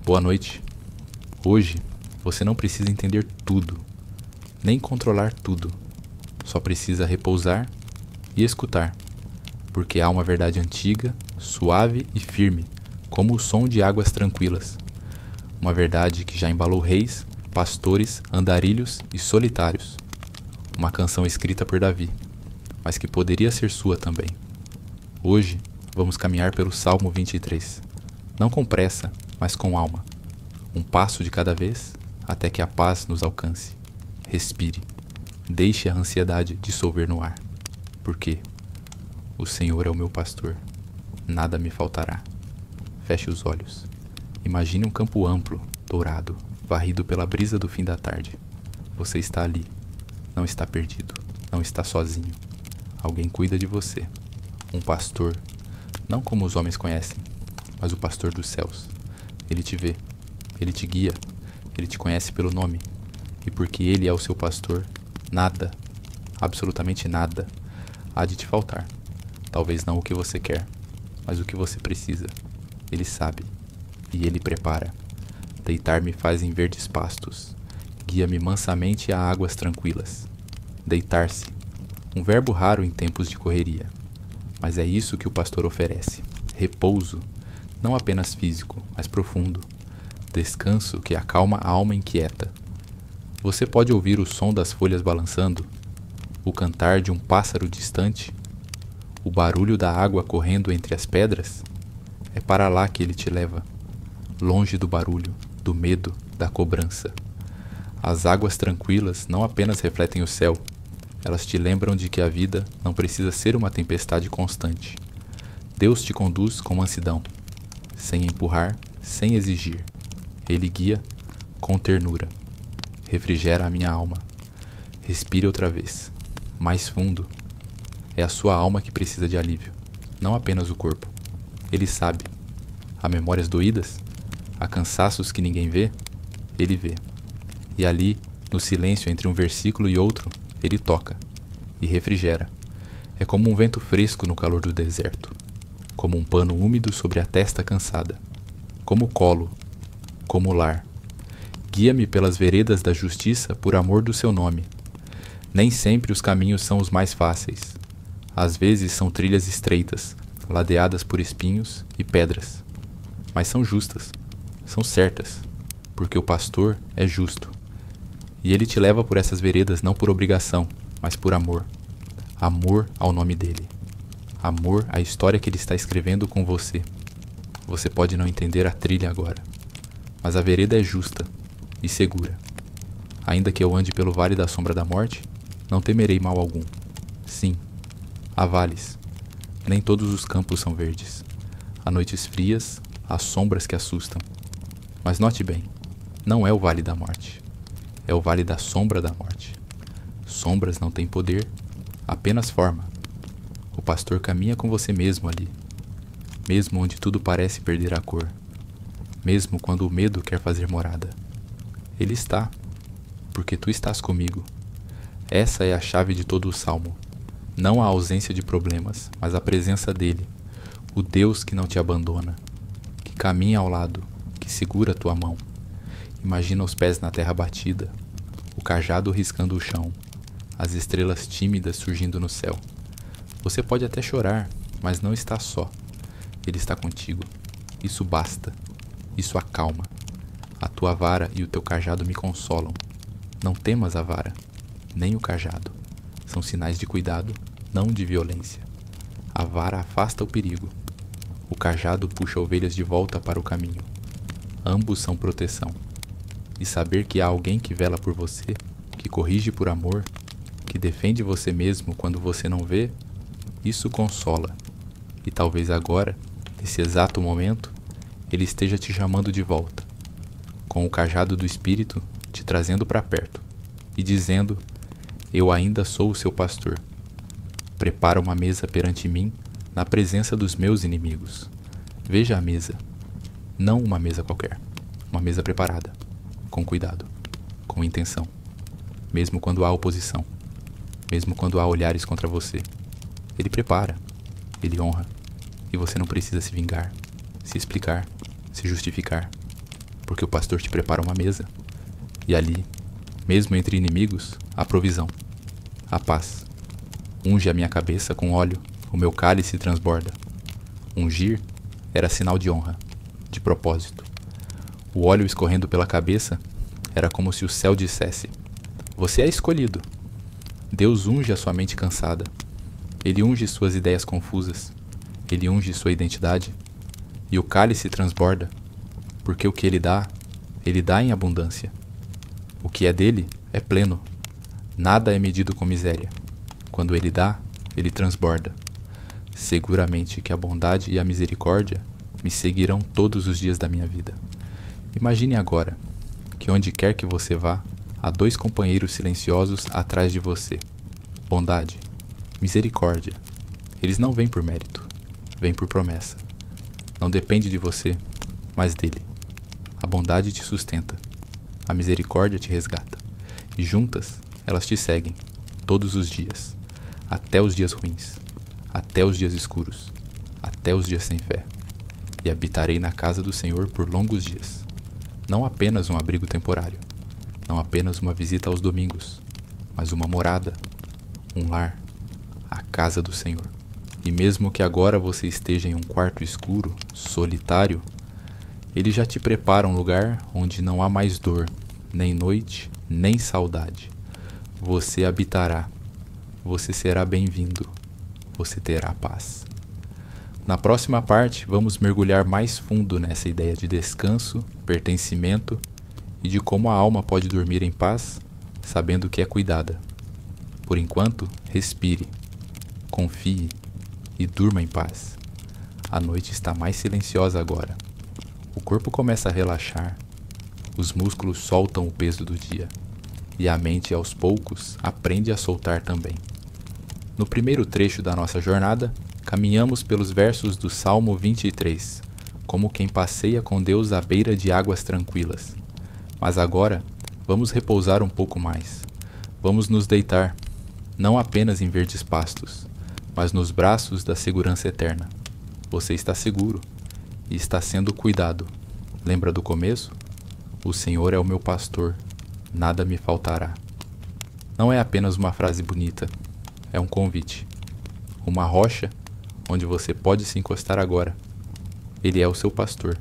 Boa noite. Hoje, você não precisa entender tudo, nem controlar tudo. Só precisa repousar e escutar, porque há uma verdade antiga, suave e firme, como o som de águas tranquilas. Uma verdade que já embalou reis, pastores, andarilhos e solitários. Uma canção escrita por Davi, mas que poderia ser sua também. Hoje, vamos caminhar pelo Salmo 23. Não com pressa, mas com alma. Um passo de cada vez, até que a paz nos alcance. Respire. Deixe a ansiedade dissolver no ar. Porque o Senhor é o meu pastor. Nada me faltará. Feche os olhos. Imagine um campo amplo, dourado, varrido pela brisa do fim da tarde. Você está ali. Não está perdido. Não está sozinho. Alguém cuida de você. Um pastor, não como os homens conhecem, mas o pastor dos céus. Ele te vê. Ele te guia. Ele te conhece pelo nome. E porque ele é o seu pastor, nada, absolutamente nada, há de te faltar. Talvez não o que você quer, mas o que você precisa. Ele sabe. E ele prepara. Deitar-me faz em verdes pastos. Guia-me mansamente a águas tranquilas. Deitar-se. Um verbo raro em tempos de correria. Mas é isso que o pastor oferece. Repouso. Não apenas físico, mas profundo. Descanso que acalma a alma inquieta. Você pode ouvir o som das folhas balançando, o cantar de um pássaro distante, o barulho da água correndo entre as pedras. É para lá que ele te leva, longe do barulho, do medo, da cobrança. As águas tranquilas não apenas refletem o céu, elas te lembram de que a vida não precisa ser uma tempestade constante. Deus te conduz com mansidão, sem empurrar, sem exigir. Ele guia com ternura. Refrigera a minha alma. Respire outra vez. Mais fundo. É a sua alma que precisa de alívio, não apenas o corpo. Ele sabe. Há memórias doídas? Há cansaços que ninguém vê? Ele vê. E ali, no silêncio entre um versículo e outro, ele toca e refrigera. É como um vento fresco no calor do deserto. Como um pano úmido sobre a testa cansada. Como colo. Como lar. Guia-me pelas veredas da justiça por amor do seu nome. Nem sempre os caminhos são os mais fáceis. Às vezes são trilhas estreitas, ladeadas por espinhos e pedras. Mas são justas, são certas, porque o pastor é justo. E ele te leva por essas veredas não por obrigação, mas por amor. Amor ao nome dele. Amor à história que ele está escrevendo com você. Você pode não entender a trilha agora, mas a vereda é justa e segura. Ainda que eu ande pelo vale da sombra da morte, não temerei mal algum. Sim, há vales. Nem todos os campos são verdes. Há noites frias, há sombras que assustam. Mas note bem, não é o vale da morte. É o vale da sombra da morte. Sombras não têm poder, apenas forma. O pastor caminha com você mesmo ali, mesmo onde tudo parece perder a cor, mesmo quando o medo quer fazer morada. Ele está, porque tu estás comigo. Essa é a chave de todo o salmo. Não a ausência de problemas, mas a presença dele, o Deus que não te abandona, que caminha ao lado, que segura a tua mão. Imagina os pés na terra batida, o cajado riscando o chão, as estrelas tímidas surgindo no céu. Você pode até chorar, mas não está só. Ele está contigo. Isso basta. Isso acalma. A tua vara e o teu cajado me consolam. Não temas a vara, nem o cajado. São sinais de cuidado, não de violência. A vara afasta o perigo. O cajado puxa ovelhas de volta para o caminho. Ambos são proteção. E saber que há alguém que vela por você, que corrige por amor, que defende você mesmo quando você não vê, isso consola. E talvez agora, nesse exato momento, ele esteja te chamando de volta, com o cajado do Espírito te trazendo para perto e dizendo: eu ainda sou o seu pastor. Prepara uma mesa perante mim na presença dos meus inimigos. Veja a mesa, não uma mesa qualquer, uma mesa preparada, com cuidado, com intenção, mesmo quando há oposição, mesmo quando há olhares contra você. Ele prepara, ele honra, e você não precisa se vingar, se explicar, se justificar. porque o pastor te prepara uma mesa. E ali, mesmo entre inimigos, a provisão, a paz. Unge a minha cabeça com óleo, o meu cálice transborda. Ungir era sinal de honra, de propósito. O óleo escorrendo pela cabeça era como se o céu dissesse: você é escolhido. Deus unge a sua mente cansada. Ele unge suas ideias confusas. Ele unge sua identidade. E o cálice transborda, porque o que ele dá em abundância. O que é dele é pleno. Nada é medido com miséria. Quando ele dá, ele transborda. Seguramente que a bondade e a misericórdia me seguirão todos os dias da minha vida. Imagine agora que onde quer que você vá, há 2 companheiros silenciosos atrás de você. Bondade, misericórdia. Eles não vêm por mérito, vêm por promessa. Não depende de você, mas dele. A bondade te sustenta, a misericórdia te resgata. E juntas, elas te seguem, todos os dias, até os dias ruins, até os dias escuros, até os dias sem fé. E habitarei na casa do Senhor por longos dias. Não apenas um abrigo temporário, não apenas uma visita aos domingos, mas uma morada, um lar, a casa do Senhor. E mesmo que agora você esteja em um quarto escuro, solitário, Ele já te prepara um lugar onde não há mais dor, nem noite, nem saudade. Você habitará, você será bem-vindo, você terá paz. Na próxima parte, vamos mergulhar mais fundo nessa ideia de descanso, pertencimento e de como a alma pode dormir em paz, sabendo que é cuidada. Por enquanto, respire, confie e durma em paz. A noite está mais silenciosa agora. O corpo começa a relaxar, os músculos soltam o peso do dia e a mente, aos poucos, aprende a soltar também. No primeiro trecho da nossa jornada, caminhamos pelos versos do Salmo 23, como quem passeia com Deus à beira de águas tranquilas. Mas agora, vamos repousar um pouco mais. Vamos nos deitar, não apenas em verdes pastos, mas nos braços da segurança eterna. Você está seguro e está sendo cuidado. Lembra do começo? O Senhor é o meu pastor, nada me faltará. Não é apenas uma frase bonita, é um convite. Uma rocha onde você pode se encostar agora. Ele é o seu pastor.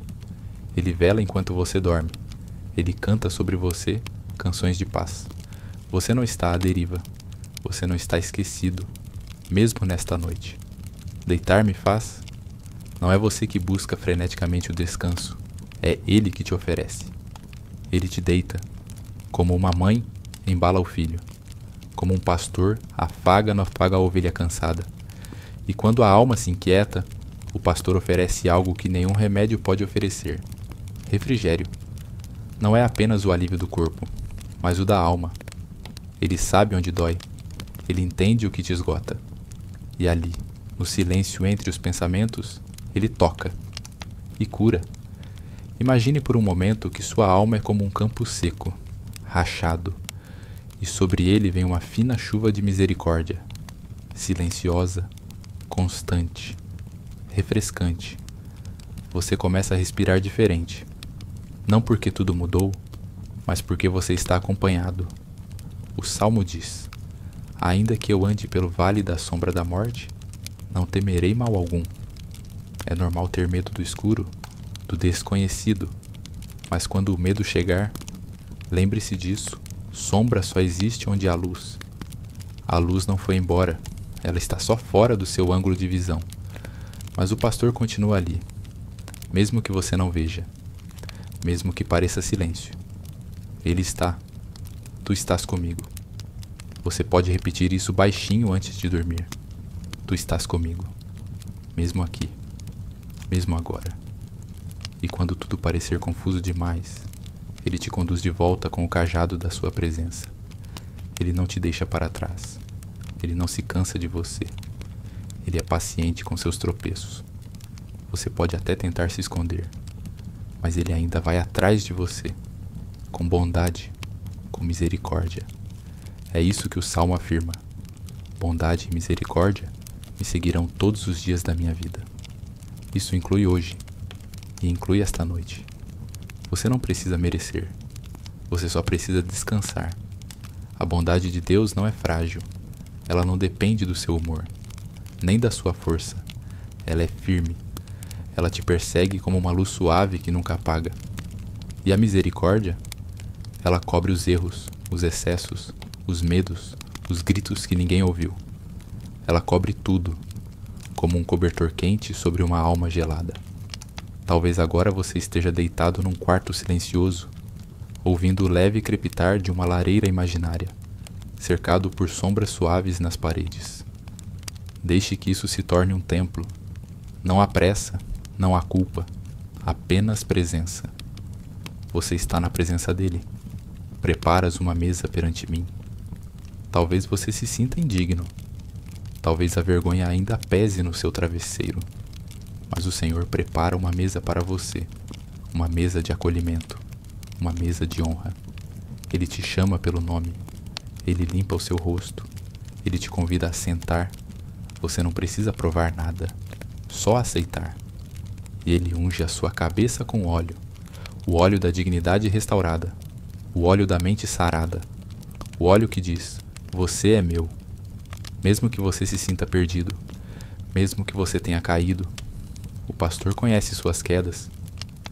Ele vela enquanto você dorme. Ele canta sobre você canções de paz. Você não está à deriva. Você não está esquecido, mesmo nesta noite. Deitar-me faz? Não é você que busca freneticamente o descanso. É Ele que te oferece. Ele te deita, como uma mãe embala o filho, como um pastor afaga a ovelha cansada. E quando a alma se inquieta, o pastor oferece algo que nenhum remédio pode oferecer: refrigério. Não é apenas o alívio do corpo, mas o da alma. Ele sabe onde dói. Ele entende o que te esgota. E ali, no silêncio entre os pensamentos, ele toca e cura. Imagine por um momento que sua alma é como um campo seco, rachado, e sobre ele vem uma fina chuva de misericórdia, silenciosa, constante, refrescante. Você começa a respirar diferente, não porque tudo mudou, mas porque você está acompanhado. O Salmo diz: ainda que eu ande pelo vale da sombra da morte, não temerei mal algum. É normal ter medo do escuro, do desconhecido, mas quando o medo chegar, lembre-se disso: sombra só existe onde há luz. A luz não foi embora, ela está só fora do seu ângulo de visão. Mas o pastor continua ali, mesmo que você não veja, mesmo que pareça silêncio. Ele está. Tu estás comigo. Você pode repetir isso baixinho antes de dormir. Tu estás comigo, mesmo aqui, mesmo agora. E quando tudo parecer confuso demais, Ele te conduz de volta com o cajado da sua presença. Ele não te deixa para trás. Ele não se cansa de você. Ele é paciente com seus tropeços. Você pode até tentar se esconder, mas Ele ainda vai atrás de você, com bondade, com misericórdia. É isso que o Salmo afirma: bondade e misericórdia me seguirão todos os dias da minha vida. Isso inclui hoje e inclui esta noite. Você não precisa merecer. Você só precisa descansar. A bondade de Deus não é frágil. Ela não depende do seu humor, nem da sua força. Ela é firme. Ela te persegue como uma luz suave que nunca apaga. E a misericórdia? Ela cobre os erros, os excessos, os medos, os gritos que ninguém ouviu. Ela cobre tudo, como um cobertor quente sobre uma alma gelada. Talvez agora você esteja deitado num quarto silencioso, ouvindo o leve crepitar de uma lareira imaginária, cercado por sombras suaves nas paredes. Deixe que isso se torne um templo. Não há pressa, não há culpa, apenas presença. Você está na presença dele. Preparas uma mesa perante mim. Talvez você se sinta indigno. Talvez a vergonha ainda pese no seu travesseiro. Mas o Senhor prepara uma mesa para você, uma mesa de acolhimento, uma mesa de honra. Ele te chama pelo nome. Ele limpa o seu rosto. Ele te convida a sentar. Você não precisa provar nada, só aceitar. E ele unge a sua cabeça com óleo, o óleo da dignidade restaurada, o óleo da mente sarada, o óleo que diz: você é meu. Mesmo que você se sinta perdido, mesmo que você tenha caído, o pastor conhece suas quedas,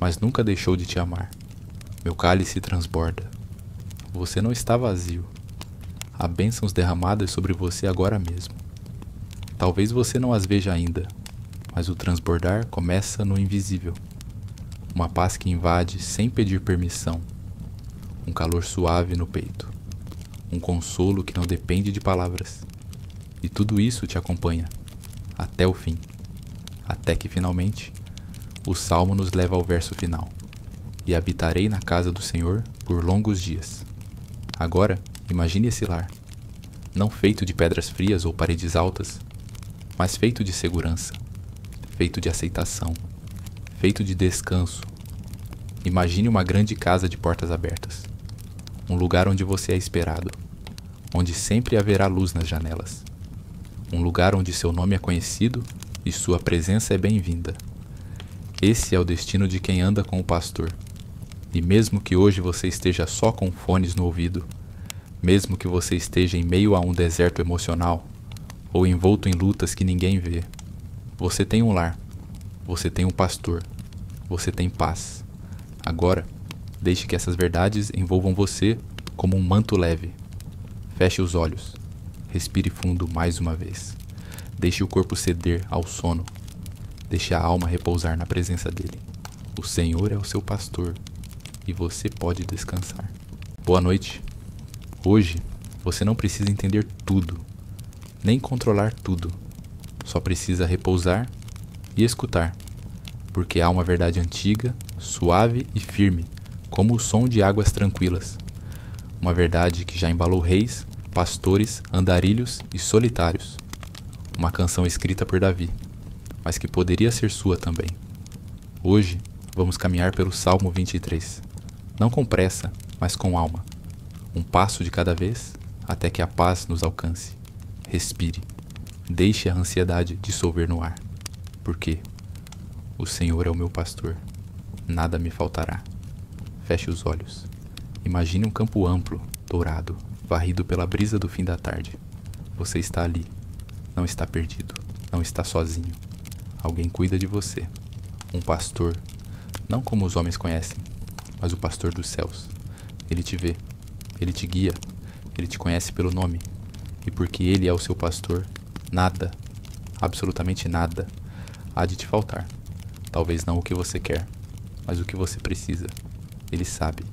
mas nunca deixou de te amar. Meu cálice transborda. Você não está vazio. Há bênçãos derramadas sobre você agora mesmo. Talvez você não as veja ainda, mas o transbordar começa no invisível. Uma paz que invade sem pedir permissão. Um calor suave no peito. Um consolo que não depende de palavras. E tudo isso te acompanha, até o fim. Até que finalmente, o Salmo nos leva ao verso final. E habitarei na casa do Senhor por longos dias. Agora, imagine esse lar. Não feito de pedras frias ou paredes altas, mas feito de segurança, feito de aceitação, feito de descanso. Imagine uma grande casa de portas abertas. Um lugar onde você é esperado, onde sempre haverá luz nas janelas. Um lugar onde seu nome é conhecido e sua presença é bem-vinda. Esse é o destino de quem anda com o pastor. E mesmo que hoje você esteja só com fones no ouvido, mesmo que você esteja em meio a um deserto emocional, ou envolto em lutas que ninguém vê, você tem um lar, você tem um pastor, você tem paz. Agora, deixe que essas verdades envolvam você como um manto leve. Feche os olhos, respire fundo mais uma vez. Deixe o corpo ceder ao sono. Deixe a alma repousar na presença dele. O Senhor é o seu pastor e você pode descansar. Boa noite. Hoje, você não precisa entender tudo, nem controlar tudo. Só precisa repousar e escutar, porque há uma verdade antiga, suave e firme, como o som de águas tranquilas. Uma verdade que já embalou reis, pastores, andarilhos e solitários. Uma canção escrita por Davi, mas que poderia ser sua também. Hoje, vamos caminhar pelo Salmo 23. Não com pressa, mas com alma. Um passo de cada vez, até que a paz nos alcance. Respire. Deixe a ansiedade dissolver no ar. Porque o Senhor é o meu pastor. Nada me faltará. Feche os olhos. Imagine um campo amplo, dourado, varrido pela brisa do fim da tarde. Você está ali. Não está perdido. Não está sozinho. Alguém cuida de você. Um pastor, não como os homens conhecem, mas o pastor dos céus. Ele te vê. Ele te guia. Ele te conhece pelo nome. E porque ele é o seu pastor, nada, absolutamente nada, há de te faltar. Talvez não o que você quer, mas o que você precisa. Ele sabe.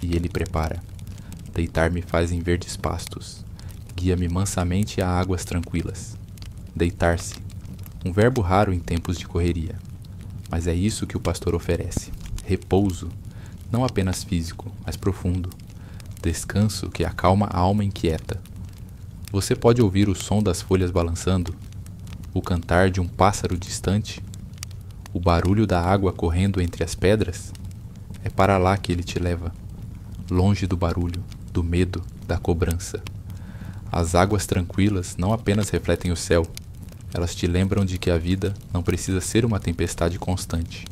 E ele prepara. Deitar-me faz em verdes pastos. Guia-me mansamente a águas tranquilas. Deitar-se. Um verbo raro em tempos de correria. Mas é isso que o pastor oferece. Repouso. Não apenas físico, mas profundo. Descanso que acalma a alma inquieta. Você pode ouvir o som das folhas balançando, o cantar de um pássaro distante, o barulho da água correndo entre as pedras. É para lá que ele te leva, longe do barulho, do medo, da cobrança. As águas tranquilas não apenas refletem o céu, elas te lembram de que a vida não precisa ser uma tempestade constante.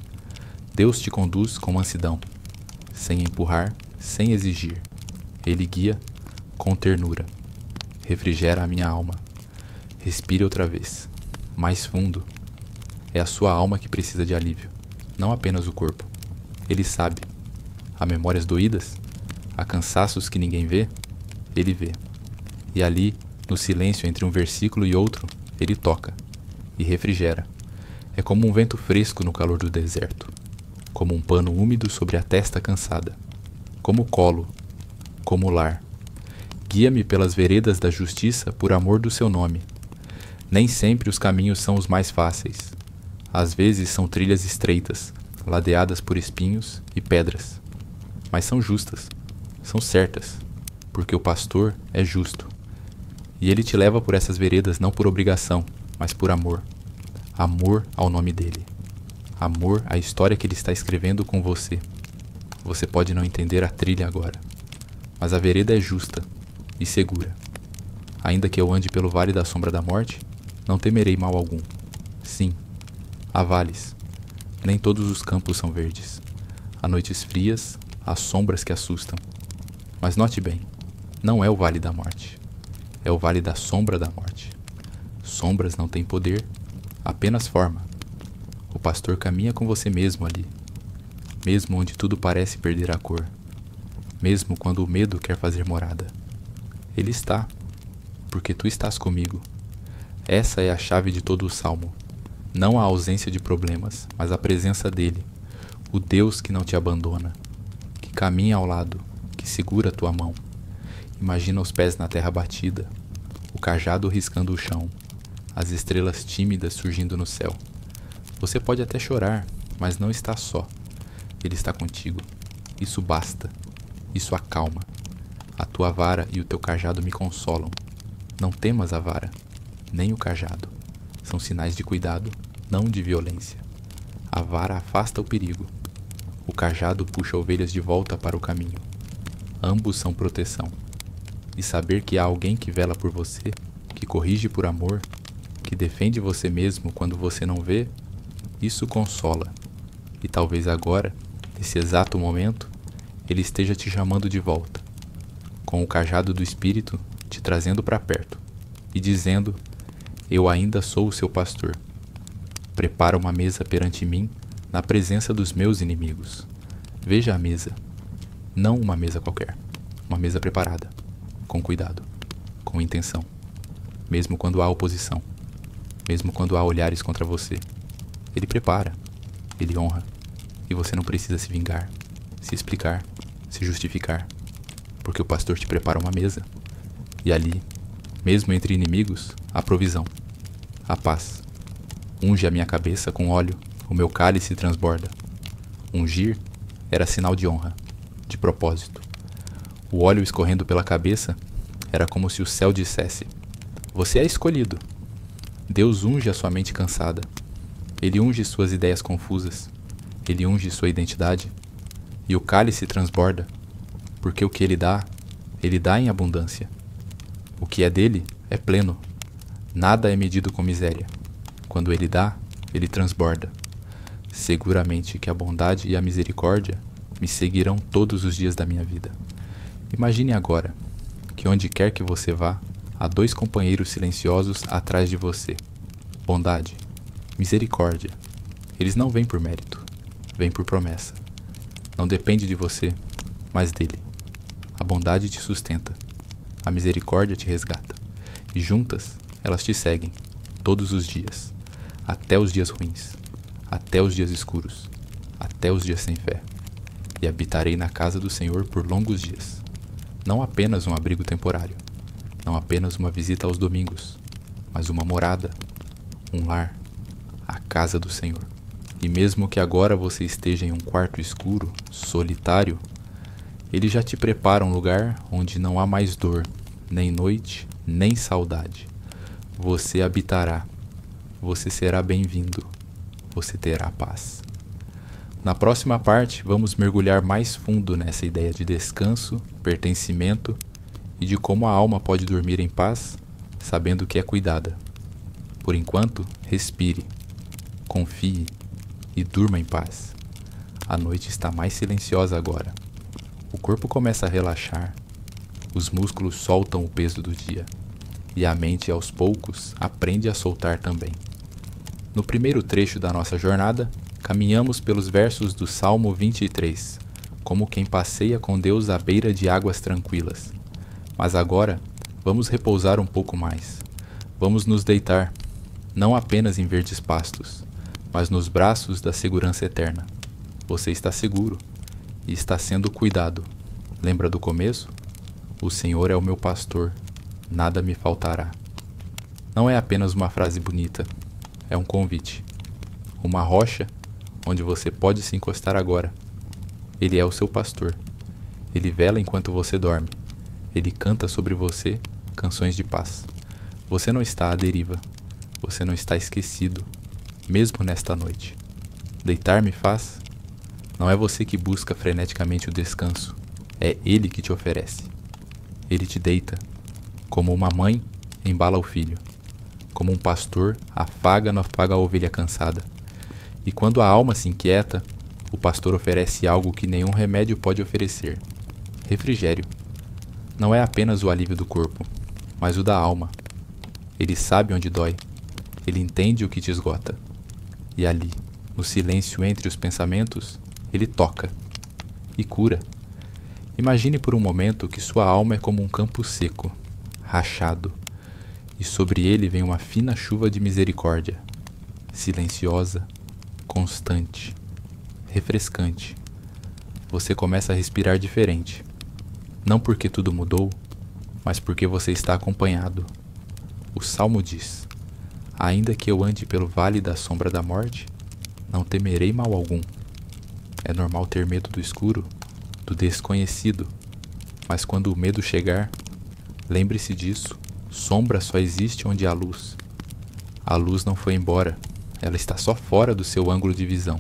Deus te conduz com mansidão. sem empurrar, sem exigir. Ele guia com ternura. Refrigera a minha alma. Respire outra vez, mais fundo. É a sua alma que precisa de alívio, não apenas o corpo. Ele sabe. Há memórias doídas? Há cansaços que ninguém vê? Ele vê. E ali, no silêncio entre um versículo e outro, ele toca e refrigera. É como um vento fresco no calor do deserto, como um pano úmido sobre a testa cansada, como colo, como lar. Guia-me pelas veredas da justiça por amor do seu nome. Nem sempre os caminhos são os mais fáceis. Às vezes são trilhas estreitas, ladeadas por espinhos e pedras. Mas são justas, são certas, porque o pastor é justo. E ele te leva por essas veredas não por obrigação, mas por amor. Amor ao nome dele. Amor à história que ele está escrevendo com você. Você pode não entender a trilha agora, mas a vereda é justa e segura. Ainda que eu ande pelo vale da sombra da morte, não temerei mal algum. Sim, há vales. Nem todos os campos são verdes. Há noites frias, há sombras que assustam. Mas note bem, não é o vale da morte. É o vale da sombra da morte. Sombras não têm poder, apenas forma. O pastor caminha com você mesmo ali, mesmo onde tudo parece perder a cor, mesmo quando o medo quer fazer morada. Ele está, porque tu estás comigo. Essa é a chave de todo o salmo. Não a ausência de problemas, mas a presença dele, o Deus que não te abandona, que caminha ao lado, que segura a tua mão. Imagina os pés na terra batida, o cajado riscando o chão, as estrelas tímidas surgindo no céu. Você pode até chorar, mas não está só. Ele está contigo. Isso basta. Isso acalma. A tua vara e o teu cajado me consolam. Não temas a vara, nem o cajado. São sinais de cuidado, não de violência. A vara afasta o perigo. O cajado puxa ovelhas de volta para o caminho. Ambos são proteção. E saber que há alguém que vela por você, que corrige por amor, que defende você mesmo quando você não vê, isso consola. E talvez agora, nesse exato momento, ele esteja te chamando de volta, com o cajado do Espírito te trazendo para perto e dizendo: eu ainda sou o seu pastor. Prepara uma mesa perante mim na presença dos meus inimigos. Veja a mesa, não uma mesa qualquer, uma mesa preparada, com cuidado, com intenção, mesmo quando há oposição, mesmo quando há olhares contra você. Ele prepara, ele honra, e você não precisa se vingar, se explicar, se justificar, porque o pastor te prepara uma mesa, e ali, mesmo entre inimigos, há provisão, há paz. Unge a minha cabeça com óleo, o meu cálice transborda. Ungir era sinal de honra, de propósito. O óleo escorrendo pela cabeça era como se o céu dissesse: você é escolhido. Deus unge a sua mente cansada. Ele unge suas ideias confusas. Ele unge sua identidade. E o cálice transborda, porque o que ele dá em abundância. O que é dele é pleno. Nada é medido com miséria. Quando ele dá, ele transborda. Seguramente que a bondade e a misericórdia me seguirão todos os dias da minha vida. Imagine agora que onde quer que você vá, há 2 companheiros silenciosos atrás de você. Bondade, misericórdia. Eles não vêm por mérito, vêm por promessa. Não depende de você, mas dele. A bondade te sustenta, a misericórdia te resgata. E juntas, elas te seguem, todos os dias. Até os dias ruins, até os dias escuros, até os dias sem fé. E habitarei na casa do Senhor por longos dias. Não apenas um abrigo temporário, não apenas uma visita aos domingos, mas uma morada, um lar, a casa do Senhor. E mesmo que agora você esteja em um quarto escuro, solitário, ele já te prepara um lugar onde não há mais dor, nem noite, nem saudade. Você habitará, você será bem-vindo, você terá paz. Na próxima parte, vamos mergulhar mais fundo nessa ideia de descanso, pertencimento e de como a alma pode dormir em paz, sabendo que é cuidada. Por enquanto, respire, confie e durma em paz. A noite está mais silenciosa agora. O corpo começa a relaxar, os músculos soltam o peso do dia, e a mente, aos poucos, aprende a soltar também. No primeiro trecho da nossa jornada, caminhamos pelos versos do Salmo 23, como quem passeia com Deus à beira de águas tranquilas. Mas agora, vamos repousar um pouco mais. Vamos nos deitar, não apenas em verdes pastos, mas nos braços da segurança eterna. Você está seguro e está sendo cuidado. Lembra do começo? O Senhor é o meu pastor, nada me faltará. Não é apenas uma frase bonita, é um convite. Uma rocha onde você pode se encostar agora. Ele é o seu pastor. Ele vela enquanto você dorme. Ele canta sobre você canções de paz. Você não está à deriva. Você não está esquecido, mesmo nesta noite. Deitar-me faz? Não é você que busca freneticamente o descanso. É Ele que te oferece. Ele te deita, como uma mãe embala o filho, como um pastor afaga a ovelha cansada. E quando a alma se inquieta, o pastor oferece algo que nenhum remédio pode oferecer: refrigério. Não é apenas o alívio do corpo, mas o da alma. Ele sabe onde dói, ele entende o que te esgota. E ali, no silêncio entre os pensamentos, ele toca e cura. Imagine por um momento que sua alma é como um campo seco, rachado, e sobre ele vem uma fina chuva de misericórdia, silenciosa, constante, refrescante. Você começa a respirar diferente, não porque tudo mudou, mas porque você está acompanhado. O Salmo diz: ainda que eu ande pelo vale da sombra da morte, não temerei mal algum. É normal ter medo do escuro, do desconhecido, mas quando o medo chegar, lembre-se disso: sombra só existe onde há luz. A luz não foi embora, ela está só fora do seu ângulo de visão.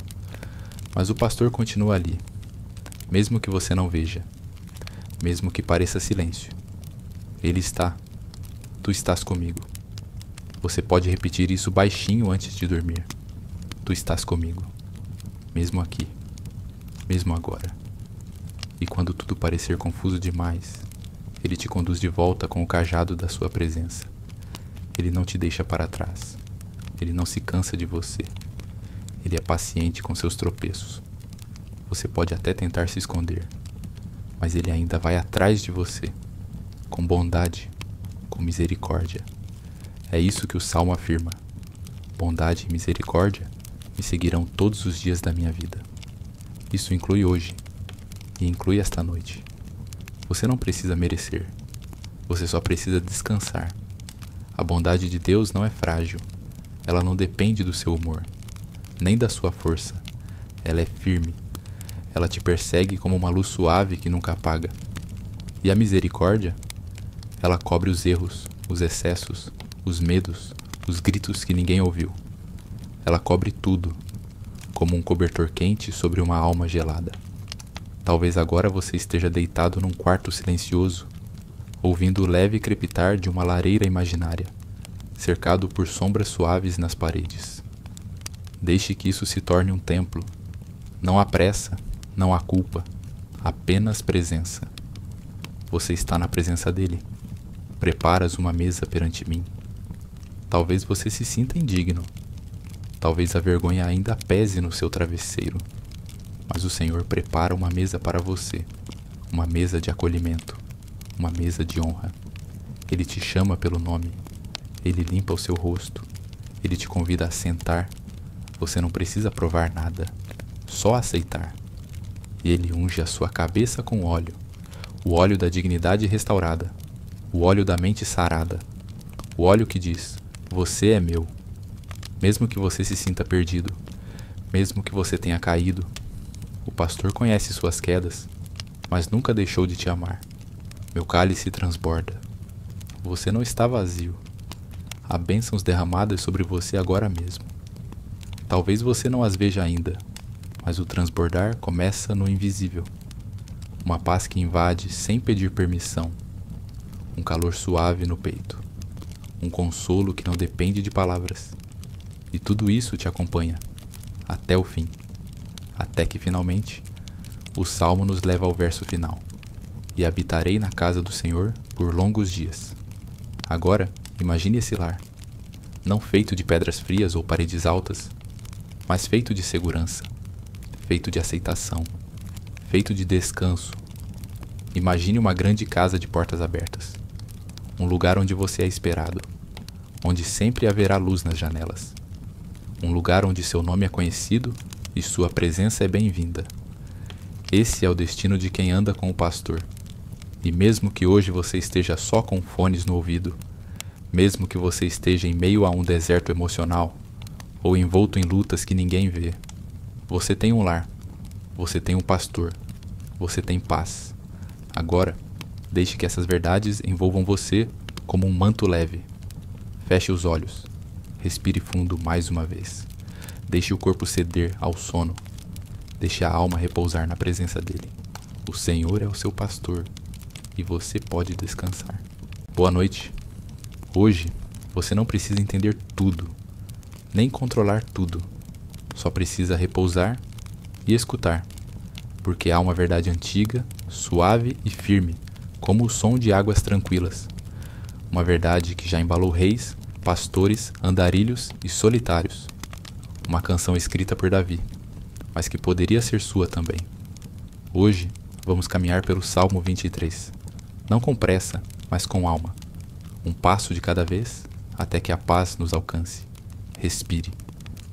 Mas o pastor continua ali, mesmo que você não veja, mesmo que pareça silêncio. Ele está. Tu estás comigo. Você pode repetir isso baixinho antes de dormir. Tu estás comigo, mesmo aqui, mesmo agora. E quando tudo parecer confuso demais, Ele te conduz de volta com o cajado da sua presença. Ele não te deixa para trás. Ele não se cansa de você. Ele é paciente com seus tropeços. Você pode até tentar se esconder, mas Ele ainda vai atrás de você, com bondade, com misericórdia. É isso que o Salmo afirma: bondade e misericórdia me seguirão todos os dias da minha vida. Isso inclui hoje e inclui esta noite. Você não precisa merecer, você só precisa descansar. A bondade de Deus não é frágil, ela não depende do seu humor, nem da sua força. Ela é firme, ela te persegue como uma luz suave que nunca apaga. E a misericórdia? Ela cobre os erros, os excessos, os medos, os gritos que ninguém ouviu. Ela cobre tudo, como um cobertor quente sobre uma alma gelada. Talvez agora você esteja deitado num quarto silencioso, ouvindo o leve crepitar de uma lareira imaginária, cercado por sombras suaves nas paredes. Deixe que isso se torne um templo. Não há pressa, não há culpa, apenas presença. Você está na presença dele. Preparas uma mesa perante mim. Talvez você se sinta indigno. Talvez a vergonha ainda pese no seu travesseiro. Mas o Senhor prepara uma mesa para você, uma mesa de acolhimento, uma mesa de honra. Ele te chama pelo nome, ele limpa o seu rosto, ele te convida a sentar. Você não precisa provar nada, só aceitar. E ele unge a sua cabeça com óleo, o óleo da dignidade restaurada, o óleo da mente sarada, o óleo que diz: você é meu. Mesmo que você se sinta perdido, mesmo que você tenha caído, o pastor conhece suas quedas, mas nunca deixou de te amar. Meu cálice transborda. Você não está vazio. Há bênçãos derramadas sobre você agora mesmo. Talvez você não as veja ainda, mas o transbordar começa no invisível. Uma paz que invade sem pedir permissão. Um calor suave no peito. Um consolo que não depende de palavras. E tudo isso te acompanha até o fim. Até que finalmente o Salmo nos leva ao verso final: e habitarei na casa do Senhor por longos dias. Agora, imagine esse lar, não feito de pedras frias ou paredes altas, mas feito de segurança, feito de aceitação, feito de descanso. Imagine uma grande casa de portas abertas, um lugar onde você é esperado, onde sempre haverá luz nas janelas, um lugar onde seu nome é conhecido e sua presença é bem-vinda. Esse é o destino de quem anda com o pastor. E mesmo que hoje você esteja só com fones no ouvido, mesmo que você esteja em meio a um deserto emocional, ou envolto em lutas que ninguém vê, você tem um lar, você tem um pastor, você tem paz. Agora, deixe que essas verdades envolvam você como um manto leve. Feche os olhos, respire fundo mais uma vez. Deixe o corpo ceder ao sono. Deixe a alma repousar na presença dele. O Senhor é o seu pastor e você pode descansar. Boa noite. Hoje, você não precisa entender tudo, nem controlar tudo. Só precisa repousar e escutar, porque há uma verdade antiga, suave e firme, como o som de águas tranquilas. Uma verdade que já embalou reis, pastores, andarilhos e solitários. Uma canção escrita por Davi, mas que poderia ser sua também. Hoje, vamos caminhar pelo Salmo 23. Não com pressa, mas com alma. Um passo de cada vez, até que a paz nos alcance. Respire.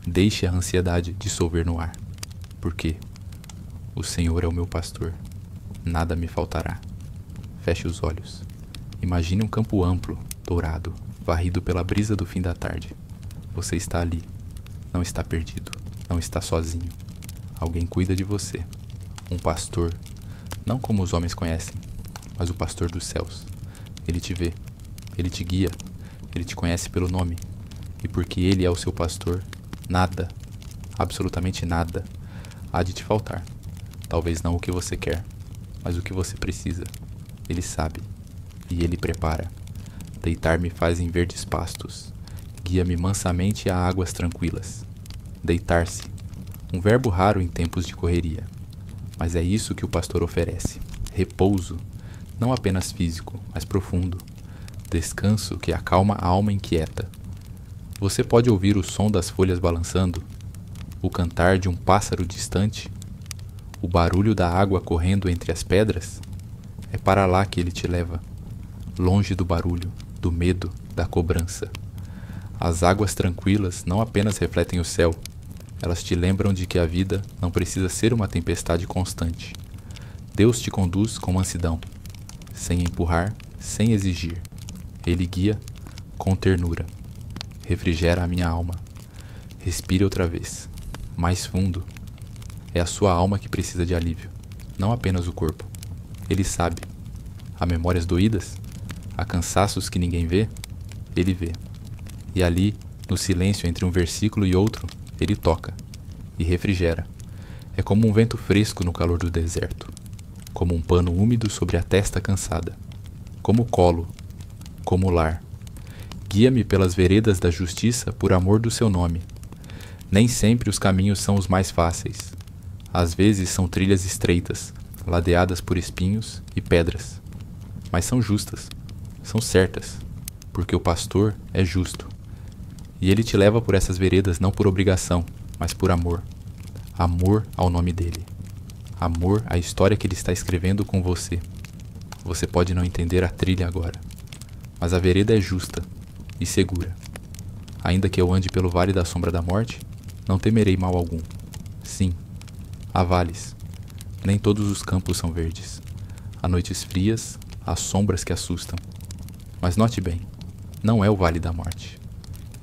Deixe a ansiedade dissolver no ar. Porque o Senhor é o meu pastor. Nada me faltará. Feche os olhos. Imagine um campo amplo, dourado, varrido pela brisa do fim da tarde. Você está ali. Não está perdido. Não está sozinho. Alguém cuida de você. Um pastor. Não como os homens conhecem, mas o pastor dos céus. Ele te vê. Ele te guia. Ele te conhece pelo nome. E porque ele é o seu pastor, nada, absolutamente nada, há de te faltar. Talvez não o que você quer, mas o que você precisa. Ele sabe. E ele prepara. Deitar-me faz em verdes pastos. Guia-me mansamente a águas tranquilas. Deitar-se. Um verbo raro em tempos de correria. Mas é isso que o pastor oferece. Repouso. Não apenas físico, mas profundo. Descanso que acalma a alma inquieta. Você pode ouvir o som das folhas balançando, o cantar de um pássaro distante, o barulho da água correndo entre as pedras. É para lá que ele te leva, longe do barulho, do medo, da cobrança. As águas tranquilas não apenas refletem o céu, elas te lembram de que a vida não precisa ser uma tempestade constante. Deus te conduz com mansidão, sem empurrar, sem exigir. Ele guia com ternura. Refrigera a minha alma. Respire outra vez, mais fundo. É a sua alma que precisa de alívio, não apenas o corpo. Ele sabe. Há memórias doídas? Há cansaços que ninguém vê? Ele vê. E ali, no silêncio entre um versículo e outro, ele toca e refrigera. É como um vento fresco no calor do deserto, como um pano úmido sobre a testa cansada, como colo, como lar. Guia-me pelas veredas da justiça por amor do seu nome. Nem sempre os caminhos são os mais fáceis. Às vezes são trilhas estreitas, ladeadas por espinhos e pedras. Mas são justas, são certas, porque o pastor é justo. E ele te leva por essas veredas não por obrigação, mas por amor. Amor ao nome dele. Amor à história que ele está escrevendo com você. Você pode não entender a trilha agora, mas a vereda é justa e segura. Ainda que eu ande pelo vale da sombra da morte, não temerei mal algum. Sim, há vales. Nem todos os campos são verdes. Há noites frias, há sombras que assustam. Mas note bem, não é o vale da morte.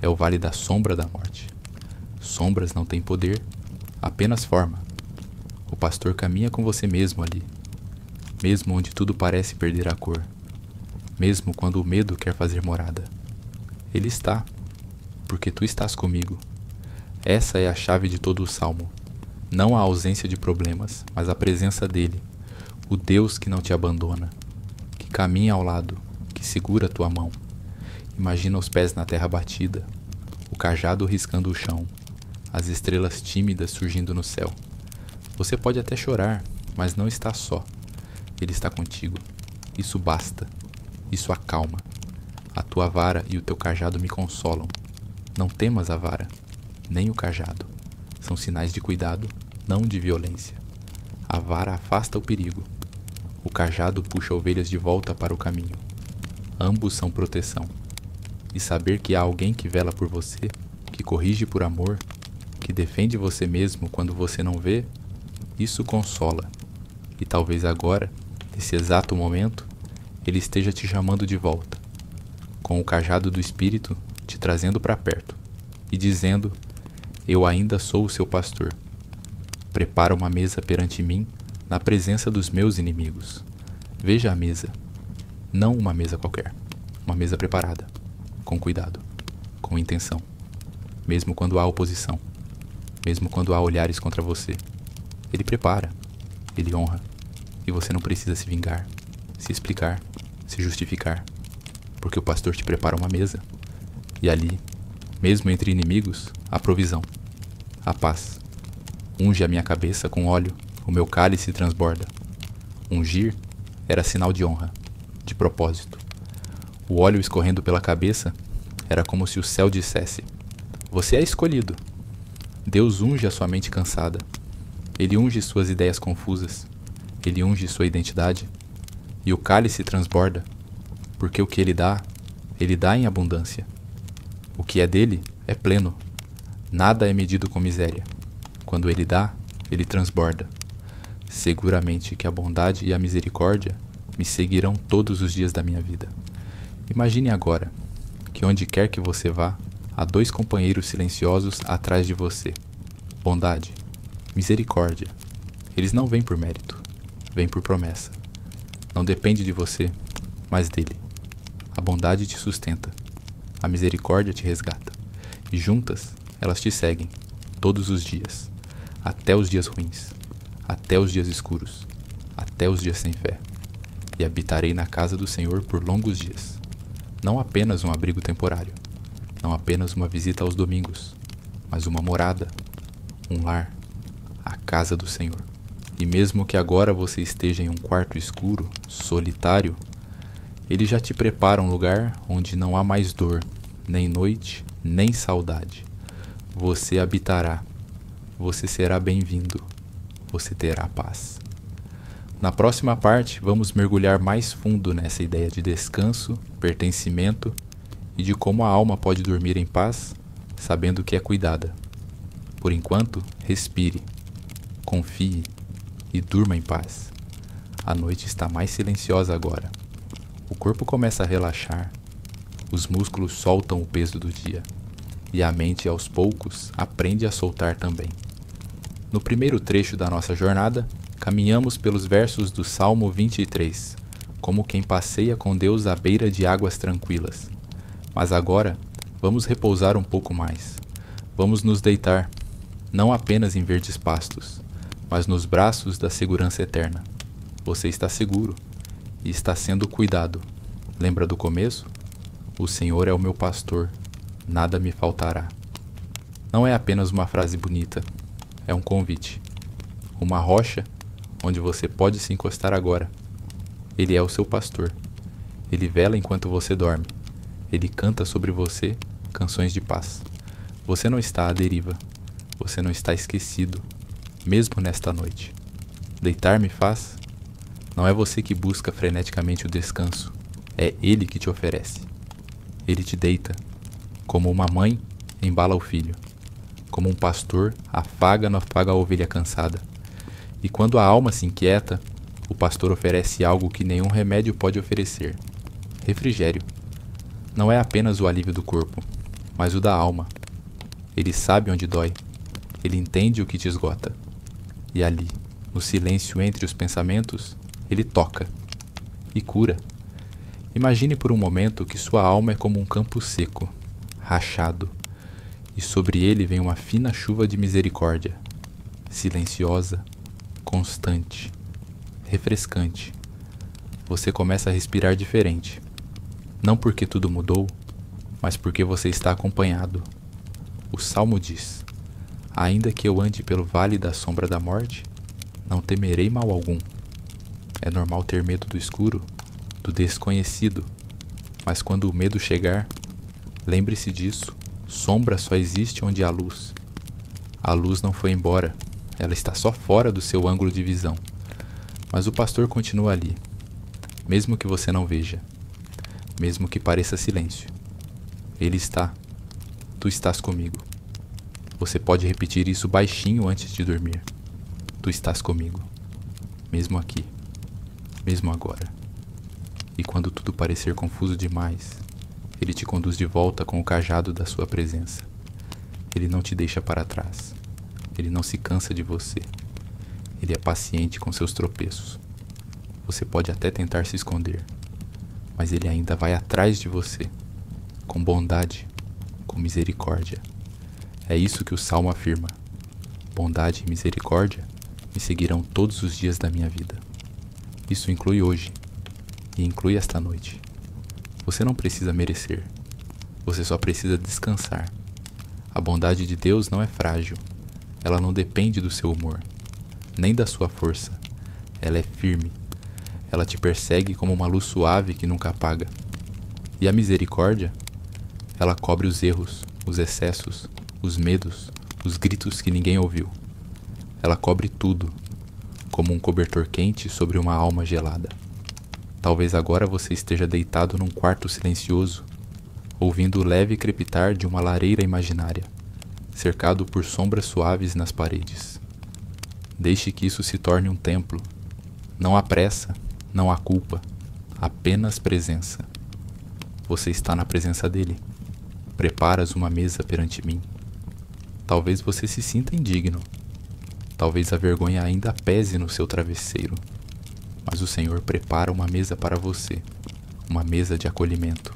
É o vale da sombra da morte. Sombras não têm poder, apenas forma. O pastor caminha com você mesmo ali, mesmo onde tudo parece perder a cor, mesmo quando o medo quer fazer morada. Ele está, porque tu estás comigo. Essa é a chave de todo o salmo. Não a ausência de problemas, mas a presença dele, o Deus que não te abandona, que caminha ao lado, que segura a tua mão. Imagina os pés na terra batida, o cajado riscando o chão, as estrelas tímidas surgindo no céu. Você pode até chorar, mas não está só. Ele está contigo. Isso basta. Isso acalma. A tua vara e o teu cajado me consolam. Não temas a vara, nem o cajado. São sinais de cuidado, não de violência. A vara afasta o perigo. O cajado puxa ovelhas de volta para o caminho. Ambos são proteção. E saber que há alguém que vela por você, que corrige por amor, que defende você mesmo quando você não vê, isso consola. E talvez agora, nesse exato momento, ele esteja te chamando de volta, com o cajado do Espírito te trazendo para perto e dizendo: eu ainda sou o seu pastor. Prepara uma mesa perante mim na presença dos meus inimigos. Veja a mesa, não uma mesa qualquer, uma mesa preparada, com cuidado, com intenção, mesmo quando há oposição, mesmo quando há olhares contra você. Ele prepara, ele honra, e você não precisa se vingar, se explicar, se justificar, porque o pastor te prepara uma mesa, e ali, mesmo entre inimigos, há provisão, a paz. Unge a minha cabeça com óleo, o meu cálice transborda. Ungir era sinal de honra, de propósito. O óleo escorrendo pela cabeça era como se o céu dissesse: você é escolhido. Deus unge a sua mente cansada. Ele unge suas ideias confusas. Ele unge sua identidade. E o cálice transborda, porque o que ele dá em abundância. O que é dele é pleno. Nada é medido com miséria. Quando ele dá, ele transborda. Seguramente que a bondade e a misericórdia me seguirão todos os dias da minha vida. Imagine agora que onde quer que você vá, há 2 companheiros silenciosos atrás de você. Bondade, misericórdia. Eles não vêm por mérito, vêm por promessa. Não depende de você, mas dele. A bondade te sustenta, a misericórdia te resgata. E juntas, elas te seguem, todos os dias. Até os dias ruins, até os dias escuros, até os dias sem fé. E habitarei na casa do Senhor por longos dias. Não apenas um abrigo temporário, não apenas uma visita aos domingos, mas uma morada, um lar, a casa do Senhor. E mesmo que agora você esteja em um quarto escuro, solitário, Ele já te prepara um lugar onde não há mais dor, nem noite, nem saudade. Você habitará. Você será bem-vindo, você terá paz. Na próxima parte, vamos mergulhar mais fundo nessa ideia de descanso, pertencimento e de como a alma pode dormir em paz, sabendo que é cuidada. Por enquanto, respire, confie e durma em paz. A noite está mais silenciosa agora. O corpo começa a relaxar, os músculos soltam o peso do dia e a mente, aos poucos, aprende a soltar também. No primeiro trecho da nossa jornada, caminhamos pelos versos do Salmo 23, como quem passeia com Deus à beira de águas tranquilas. Mas agora, vamos repousar um pouco mais. Vamos nos deitar, não apenas em verdes pastos, mas nos braços da segurança eterna. Você está seguro e está sendo cuidado. Lembra do começo? O Senhor é o meu pastor, nada me faltará. Não é apenas uma frase bonita. É um convite, uma rocha onde você pode se encostar agora. Ele é o seu pastor. Ele vela enquanto você dorme. Ele canta sobre você canções de paz. Você não está à deriva. Você não está esquecido, mesmo nesta noite. Deitar-me faz? Não é você que busca freneticamente o descanso. É Ele que te oferece. Ele te deita, como uma mãe embala o filho. Como um pastor afaga a ovelha cansada. E quando a alma se inquieta, o pastor oferece algo que nenhum remédio pode oferecer: refrigério. Não é apenas o alívio do corpo, mas o da alma. Ele sabe onde dói. Ele entende o que te esgota. E ali, no silêncio entre os pensamentos, ele toca e cura. Imagine por um momento que sua alma é como um campo seco, rachado, e sobre ele vem uma fina chuva de misericórdia, silenciosa, constante, refrescante. Você começa a respirar diferente, não porque tudo mudou, mas porque você está acompanhado. O Salmo diz: ainda que eu ande pelo vale da sombra da morte, Não temerei mal algum. É normal ter medo do escuro, do desconhecido, mas quando o medo chegar, lembre-se disso, sombra só existe onde há luz. A luz não foi embora, ela está só fora do seu ângulo de visão. Mas o pastor continua ali, mesmo que você não veja, mesmo que pareça silêncio. Ele está, tu estás comigo. Você pode repetir isso baixinho antes de dormir. Tu estás comigo, mesmo aqui, mesmo agora. E quando tudo parecer confuso demais, Ele te conduz de volta com o cajado da sua presença. Ele não te deixa para trás. Ele não se cansa de você. Ele é paciente com seus tropeços. Você pode até tentar se esconder, mas Ele ainda vai atrás de você, com bondade, com misericórdia. É isso que o Salmo afirma. Bondade e misericórdia me seguirão todos os dias da minha vida. Isso inclui hoje e inclui esta noite. Você não precisa merecer. Você só precisa descansar. A bondade de Deus não é frágil. Ela não depende do seu humor, nem da sua força. Ela é firme. Ela te persegue como uma luz suave que nunca apaga. E a misericórdia? Ela cobre os erros, os excessos, os medos, os gritos que ninguém ouviu. Ela cobre tudo, como um cobertor quente sobre uma alma gelada. Talvez agora você esteja deitado num quarto silencioso, ouvindo o leve crepitar de uma lareira imaginária, cercado por sombras suaves nas paredes. Deixe que isso se torne um templo. Não há pressa, não há culpa, apenas presença. Você está na presença dele. Preparas uma mesa perante mim. Talvez você se sinta indigno. Talvez a vergonha ainda pese no seu travesseiro. Mas o Senhor prepara uma mesa para você, uma mesa de acolhimento,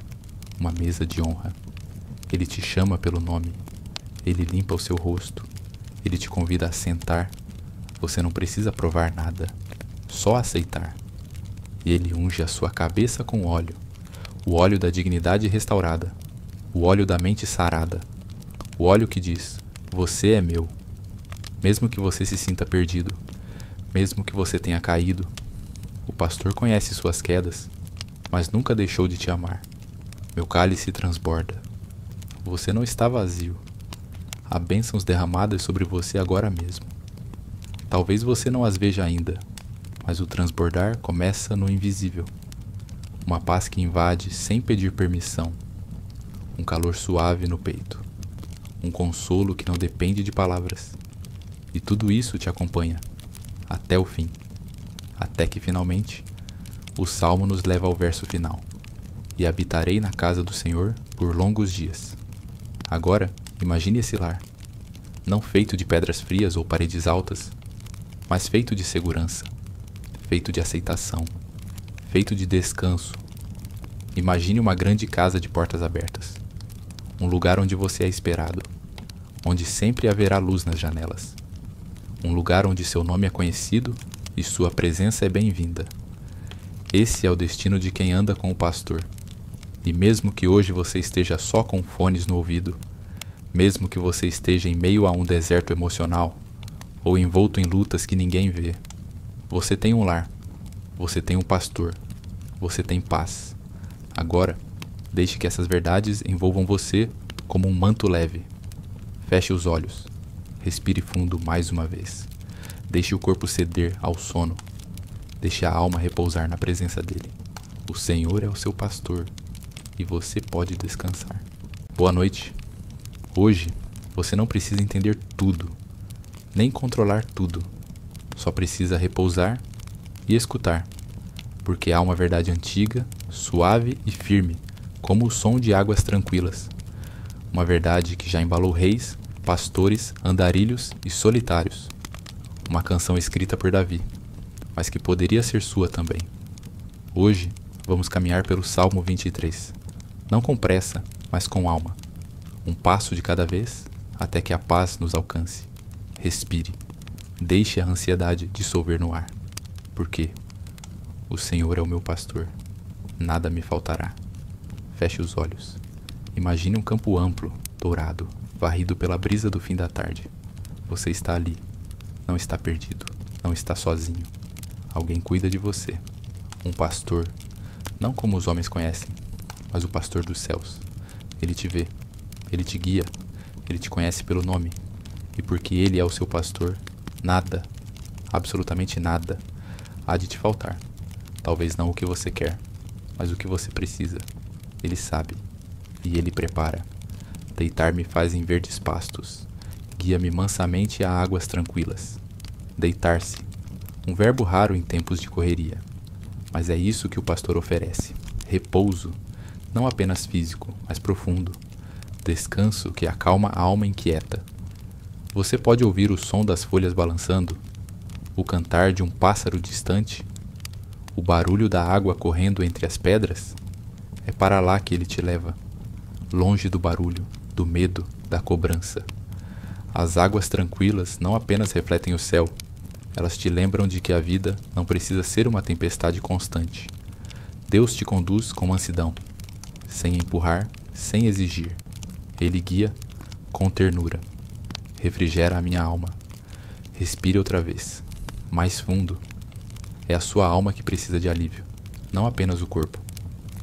uma mesa de honra. Ele te chama pelo nome, Ele limpa o seu rosto, Ele te convida a sentar. Você não precisa provar nada, só aceitar. E Ele unge a sua cabeça com óleo, o óleo da dignidade restaurada, o óleo da mente sarada, o óleo que diz: você é meu. Mesmo que você se sinta perdido, mesmo que você tenha caído, o pastor conhece suas quedas, mas nunca deixou de te amar. Meu cálice transborda. Você não está vazio. Há bênçãos derramadas sobre você agora mesmo. Talvez você não as veja ainda, mas o transbordar começa no invisível. Uma paz que invade sem pedir permissão. Um calor suave no peito. Um consolo que não depende de palavras. E tudo isso te acompanha, até o fim. Até que finalmente, o Salmo nos leva ao verso final. E habitarei na casa do Senhor por longos dias. Agora, imagine esse lar. Não feito de pedras frias ou paredes altas, mas feito de segurança, feito de aceitação, feito de descanso. Imagine uma grande casa de portas abertas. Um lugar onde você é esperado, onde sempre haverá luz nas janelas. Um lugar onde seu nome é conhecido e sua presença é bem-vinda. Esse é o destino de quem anda com o pastor. E mesmo que hoje você esteja só com fones no ouvido, mesmo que você esteja em meio a um deserto emocional, ou envolto em lutas que ninguém vê, você tem um lar, você tem um pastor, você tem paz. Agora, deixe que essas verdades envolvam você como um manto leve. Feche os olhos. Respire fundo mais uma vez. Deixe o corpo ceder ao sono. Deixe a alma repousar na presença dele. O Senhor é o seu pastor e você pode descansar. Boa noite. Hoje, você não precisa entender tudo, nem controlar tudo. Só precisa repousar e escutar, porque há uma verdade antiga, suave e firme, como o som de águas tranquilas. Uma verdade que já embalou reis, pastores, andarilhos e solitários. Uma canção escrita por Davi, mas que poderia ser sua também. Hoje, vamos caminhar pelo Salmo 23. Não com pressa, mas com alma. Um passo de cada vez, até que a paz nos alcance. Respire. Deixe a ansiedade dissolver no ar. Porque o Senhor é o meu pastor. Nada me faltará. Feche os olhos. Imagine um campo amplo, dourado, varrido pela brisa do fim da tarde. Você está ali. Não está perdido. Não está sozinho. Alguém cuida de você. Um pastor, não como os homens conhecem, mas o pastor dos céus. Ele te vê, ele te guia, ele te conhece pelo nome. E porque ele é o seu pastor, nada, absolutamente nada, há de te faltar. Talvez não o que você quer, mas o que você precisa. Ele sabe, e ele prepara. Deitar-me faz em verdes pastos. Guia-me mansamente a águas tranquilas. Deitar-se, um verbo raro em tempos de correria. Mas é isso que o pastor oferece. Repouso, não apenas físico, mas profundo. Descanso que acalma a alma inquieta. Você pode ouvir o som das folhas balançando, o cantar de um pássaro distante, o barulho da água correndo entre as pedras. É para lá que ele te leva, longe do barulho, do medo, da cobrança. As águas tranquilas não apenas refletem o céu, elas te lembram de que a vida não precisa ser uma tempestade constante. Deus te conduz com mansidão, sem empurrar, sem exigir. Ele guia com ternura. Refrigera a minha alma. Respire outra vez, mais fundo. É a sua alma que precisa de alívio, não apenas o corpo.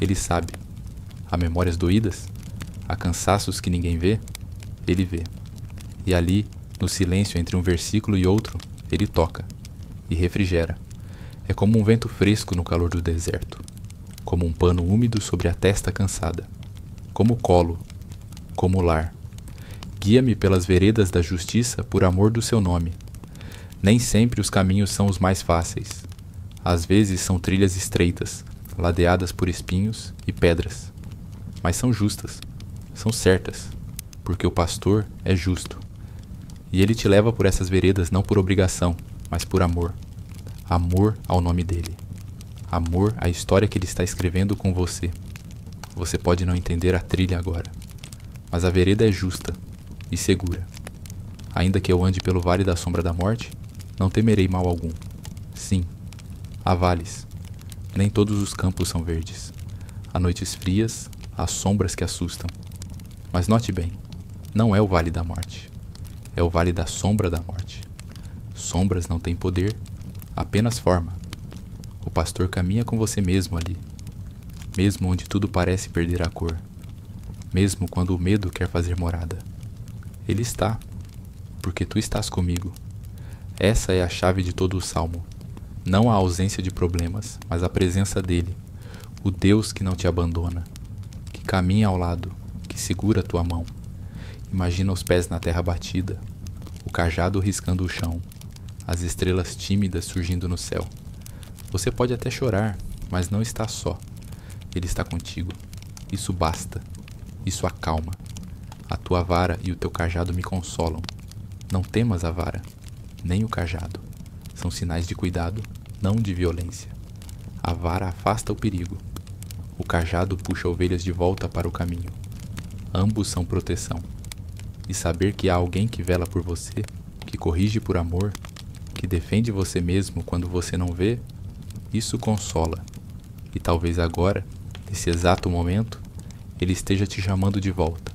Ele sabe. Há memórias doídas? Há cansaços que ninguém vê? Ele vê. E ali, no silêncio entre um versículo e outro, ele toca e refrigera. É como um vento fresco no calor do deserto, como um pano úmido sobre a testa cansada, como colo, como lar. Guia-me pelas veredas da justiça por amor do seu nome. Nem sempre os caminhos são os mais fáceis. Às vezes são trilhas estreitas, ladeadas por espinhos e pedras. Mas são justas, são certas, porque o pastor é justo. E ele te leva por essas veredas não por obrigação, mas por amor. Amor ao nome dele. Amor à história que ele está escrevendo com você. Você pode não entender a trilha agora, mas a vereda é justa e segura. Ainda que eu ande pelo vale da sombra da morte, não temerei mal algum. Sim, há vales. Nem todos os campos são verdes. Há noites frias, há sombras que assustam. Mas note bem, não é o vale da morte. É o vale da sombra da morte. Sombras não têm poder, apenas forma. O pastor caminha com você mesmo ali, mesmo onde tudo parece perder a cor, mesmo quando o medo quer fazer morada. Ele está, porque tu estás comigo. Essa é a chave de todo o salmo. Não a ausência de problemas, mas a presença dele, o Deus que não te abandona, que caminha ao lado, que segura a tua mão. Imagina os pés na terra batida, o cajado riscando o chão, as estrelas tímidas surgindo no céu. Você pode até chorar, mas não está só. Ele está contigo. Isso basta. Isso acalma. A tua vara e o teu cajado me consolam. Não temas a vara, nem o cajado. São sinais de cuidado, não de violência. A vara afasta o perigo. O cajado puxa ovelhas de volta para o caminho. Ambos são proteção. E saber que há alguém que vela por você, que corrige por amor, que defende você mesmo quando você não vê, isso consola. E talvez agora, nesse exato momento, ele esteja te chamando de volta,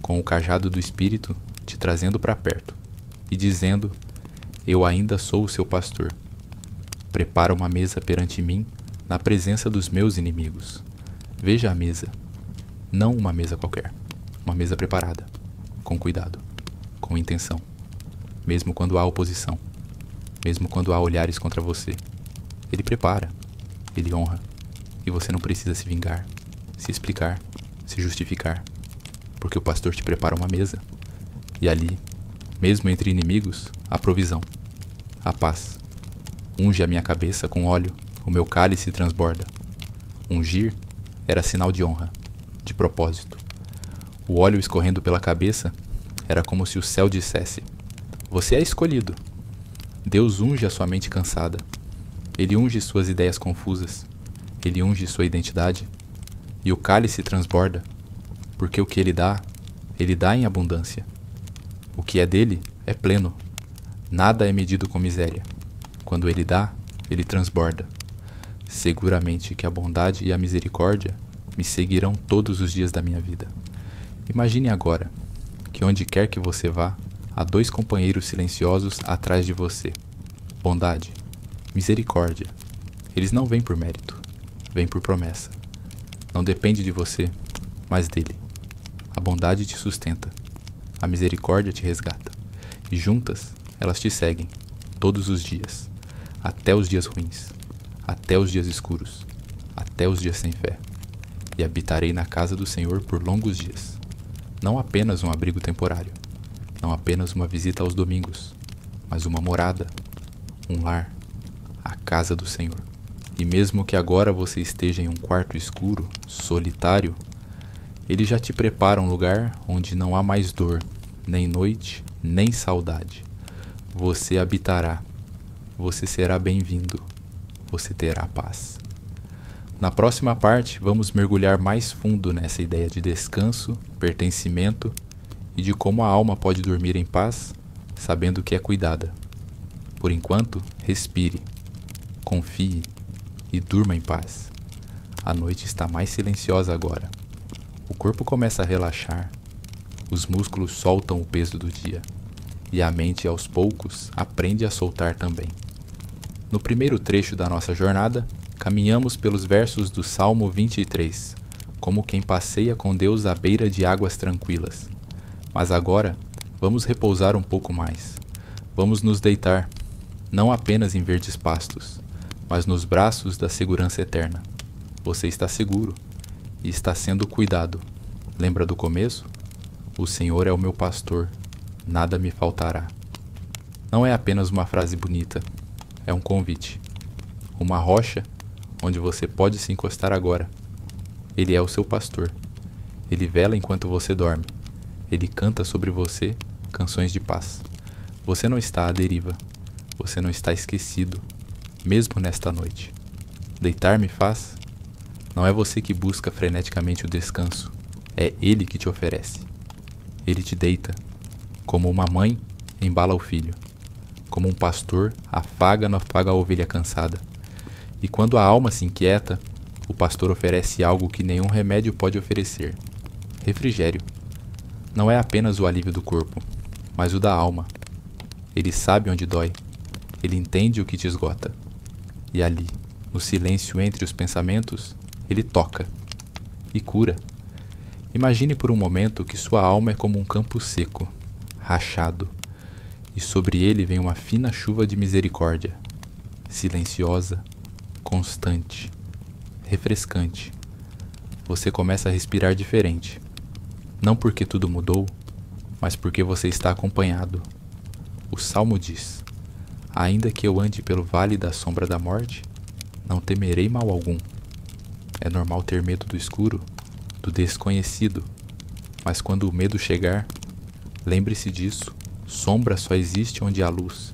com o cajado do Espírito te trazendo para perto e dizendo: eu ainda sou o seu pastor. Prepara uma mesa perante mim na presença dos meus inimigos. Veja a mesa, não uma mesa qualquer, uma mesa preparada, com cuidado, com intenção, mesmo quando há oposição, mesmo quando há olhares contra você. Ele prepara, ele honra, e você não precisa se vingar, se explicar, se justificar, porque o pastor te prepara uma mesa, e ali, mesmo entre inimigos, há provisão, há paz. Unge a minha cabeça com óleo, o meu cálice transborda. Ungir era sinal de honra, de propósito. O óleo escorrendo pela cabeça era como se o céu dissesse: você é escolhido. Deus unge a sua mente cansada. Ele unge suas ideias confusas. Ele unge sua identidade. E o cálice transborda, porque o que ele dá em abundância. O que é dele é pleno. Nada é medido com miséria. Quando ele dá, ele transborda. Seguramente que a bondade e a misericórdia me seguirão todos os dias da minha vida. Imagine agora que onde quer que você vá, há 2 companheiros silenciosos atrás de você. bondade, misericórdia. Eles não vêm por mérito, vêm por promessa. Não depende de você, mas dele. A bondade te sustenta, a misericórdia te resgata. E juntas, elas te seguem, todos os dias, até os dias ruins, até os dias escuros, até os dias sem fé. E habitarei na casa do Senhor por longos dias. Não apenas um abrigo temporário, não apenas uma visita aos domingos, mas uma morada, um lar, a casa do Senhor. E mesmo que agora você esteja em um quarto escuro, solitário, Ele já te prepara um lugar onde não há mais dor, nem noite, nem saudade. Você habitará, você será bem-vindo, você terá paz. Na próxima parte, vamos mergulhar mais fundo nessa ideia de descanso, pertencimento e de como a alma pode dormir em paz, sabendo que é cuidada. Por enquanto, respire, confie e durma em paz. A noite está mais silenciosa agora. O corpo começa a relaxar, os músculos soltam o peso do dia e a mente, aos poucos, aprende a soltar também. No primeiro trecho da nossa jornada, caminhamos pelos versos do Salmo 23, como quem passeia com Deus à beira de águas tranquilas. Mas agora, vamos repousar um pouco mais. Vamos nos deitar, não apenas em verdes pastos, mas nos braços da segurança eterna. Você está seguro e está sendo cuidado. Lembra do começo? O Senhor é o meu pastor, nada me faltará. Não é apenas uma frase bonita, é um convite. Uma rocha onde você pode se encostar agora. Ele é o seu pastor. Ele vela enquanto você dorme. Ele canta sobre você canções de paz. Você não está à deriva. Você não está esquecido, mesmo nesta noite. Deitar-me faz? Não é você que busca freneticamente o descanso. É Ele que te oferece. Ele te deita, como uma mãe embala o filho, como um pastor afaga a ovelha cansada. E quando a alma se inquieta, o pastor oferece algo que nenhum remédio pode oferecer: refrigério. Não é apenas o alívio do corpo, mas o da alma. Ele sabe onde dói, ele entende o que te esgota. E ali, no silêncio entre os pensamentos, ele toca e cura. Imagine por um momento que sua alma é como um campo seco, rachado, e sobre ele vem uma fina chuva de misericórdia, silenciosa, constante, refrescante. Você começa a respirar diferente, não porque tudo mudou, mas porque você está acompanhado. O Salmo diz: ainda que eu ande pelo vale da sombra da morte, não temerei mal algum. É normal ter medo do escuro, do desconhecido, mas quando o medo chegar, lembre-se disso: sombra só existe onde há luz.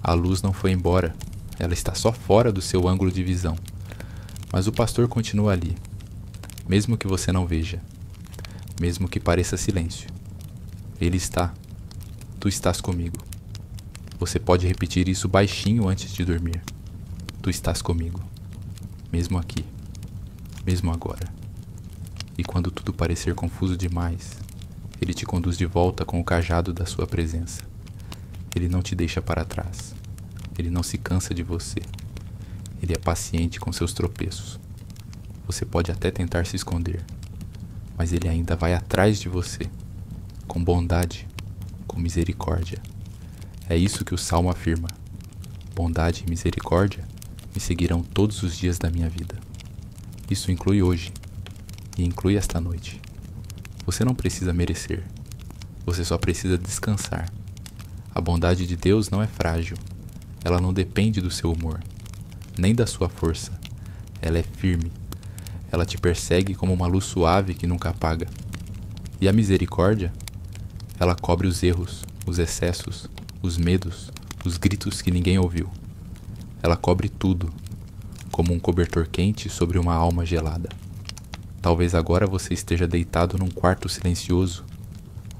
A luz não foi embora, ela está só fora do seu ângulo de visão. Mas o pastor continua ali, mesmo que você não veja, mesmo que pareça silêncio. Ele está, tu estás comigo. Você pode repetir isso baixinho antes de dormir. Tu estás comigo, mesmo aqui, mesmo agora. E quando tudo parecer confuso demais, Ele te conduz de volta com o cajado da sua presença. Ele não te deixa para trás. Ele não se cansa de você. Ele é paciente com seus tropeços. Você pode até tentar se esconder, mas Ele ainda vai atrás de você, com bondade, com misericórdia. É isso que o Salmo afirma: bondade e misericórdia me seguirão todos os dias da minha vida. Isso inclui hoje e inclui esta noite. Você não precisa merecer, você só precisa descansar. A bondade de Deus não é frágil, ela não depende do seu humor, nem da sua força. Ela é firme, ela te persegue como uma luz suave que nunca apaga. E a misericórdia? Ela cobre os erros, os excessos, os medos, os gritos que ninguém ouviu. Ela cobre tudo, como um cobertor quente sobre uma alma gelada. Talvez agora você esteja deitado num quarto silencioso,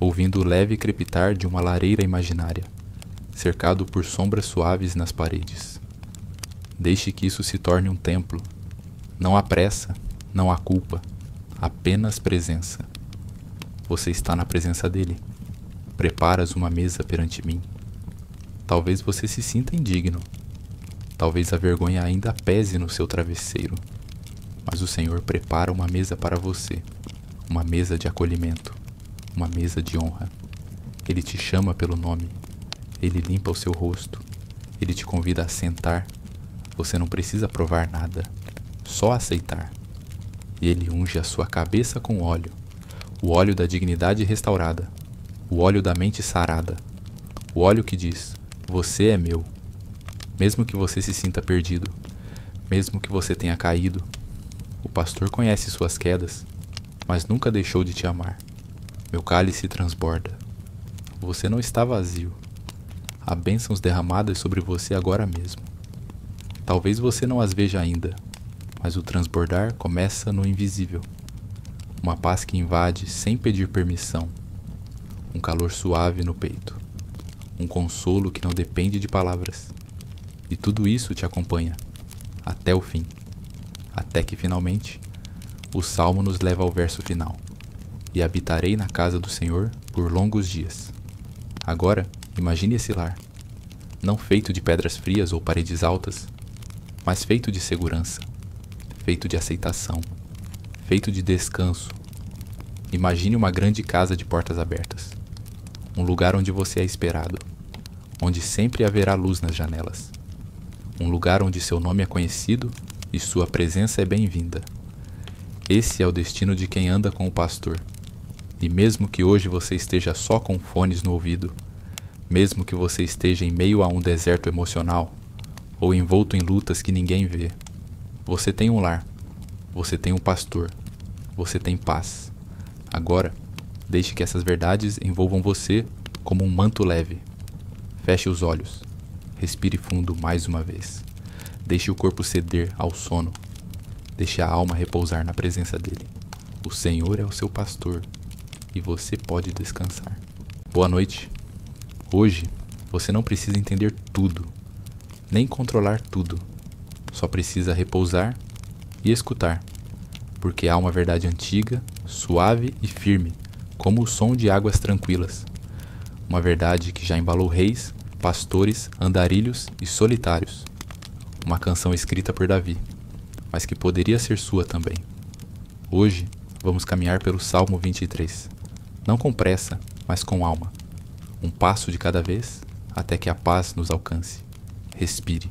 ouvindo o leve crepitar de uma lareira imaginária, cercado por sombras suaves nas paredes. Deixe que isso se torne um templo. Não há pressa, não há culpa, apenas presença. Você está na presença dele. Preparas uma mesa perante mim. Talvez você se sinta indigno. Talvez a vergonha ainda pese no seu travesseiro. Mas o Senhor prepara uma mesa para você, uma mesa de acolhimento, uma mesa de honra. Ele te chama pelo nome, ele limpa o seu rosto, ele te convida a sentar. Você não precisa provar nada, só aceitar. E ele unge a sua cabeça com óleo, o óleo da dignidade restaurada, o óleo da mente sarada, o óleo que diz: você é meu. Mesmo que você se sinta perdido, mesmo que você tenha caído, o pastor conhece suas quedas, mas nunca deixou de te amar. Meu cálice transborda. Você não está vazio. Há bênçãos derramadas sobre você agora mesmo. Talvez você não as veja ainda, mas o transbordar começa no invisível. Uma paz que invade sem pedir permissão. Um calor suave no peito. Um consolo que não depende de palavras. E tudo isso te acompanha, até o fim. Até que finalmente, o Salmo nos leva ao verso final. E habitarei na casa do Senhor por longos dias. Agora, imagine esse lar. Não feito de pedras frias ou paredes altas, mas feito de segurança, feito de aceitação, feito de descanso. Imagine uma grande casa de portas abertas. Um lugar onde você é esperado, onde sempre haverá luz nas janelas. Um lugar onde seu nome é conhecido e sua presença é bem-vinda. Esse é o destino de quem anda com o pastor. E mesmo que hoje você esteja só com fones no ouvido, mesmo que você esteja em meio a um deserto emocional, ou envolto em lutas que ninguém vê, você tem um lar, você tem um pastor, você tem paz. Agora, deixe que essas verdades envolvam você como um manto leve. Feche os olhos, respire fundo mais uma vez. Deixe o corpo ceder ao sono. Deixe a alma repousar na presença dele. O Senhor é o seu pastor e você pode descansar. Boa noite. Hoje, você não precisa entender tudo, nem controlar tudo. Só precisa repousar e escutar, porque há uma verdade antiga, suave e firme, como o som de águas tranquilas. Uma verdade que já embalou reis, pastores, andarilhos e solitários. Uma canção escrita por Davi, mas que poderia ser sua também. Hoje, vamos caminhar pelo Salmo 23. Não com pressa, mas com alma. Um passo de cada vez, até que a paz nos alcance. Respire.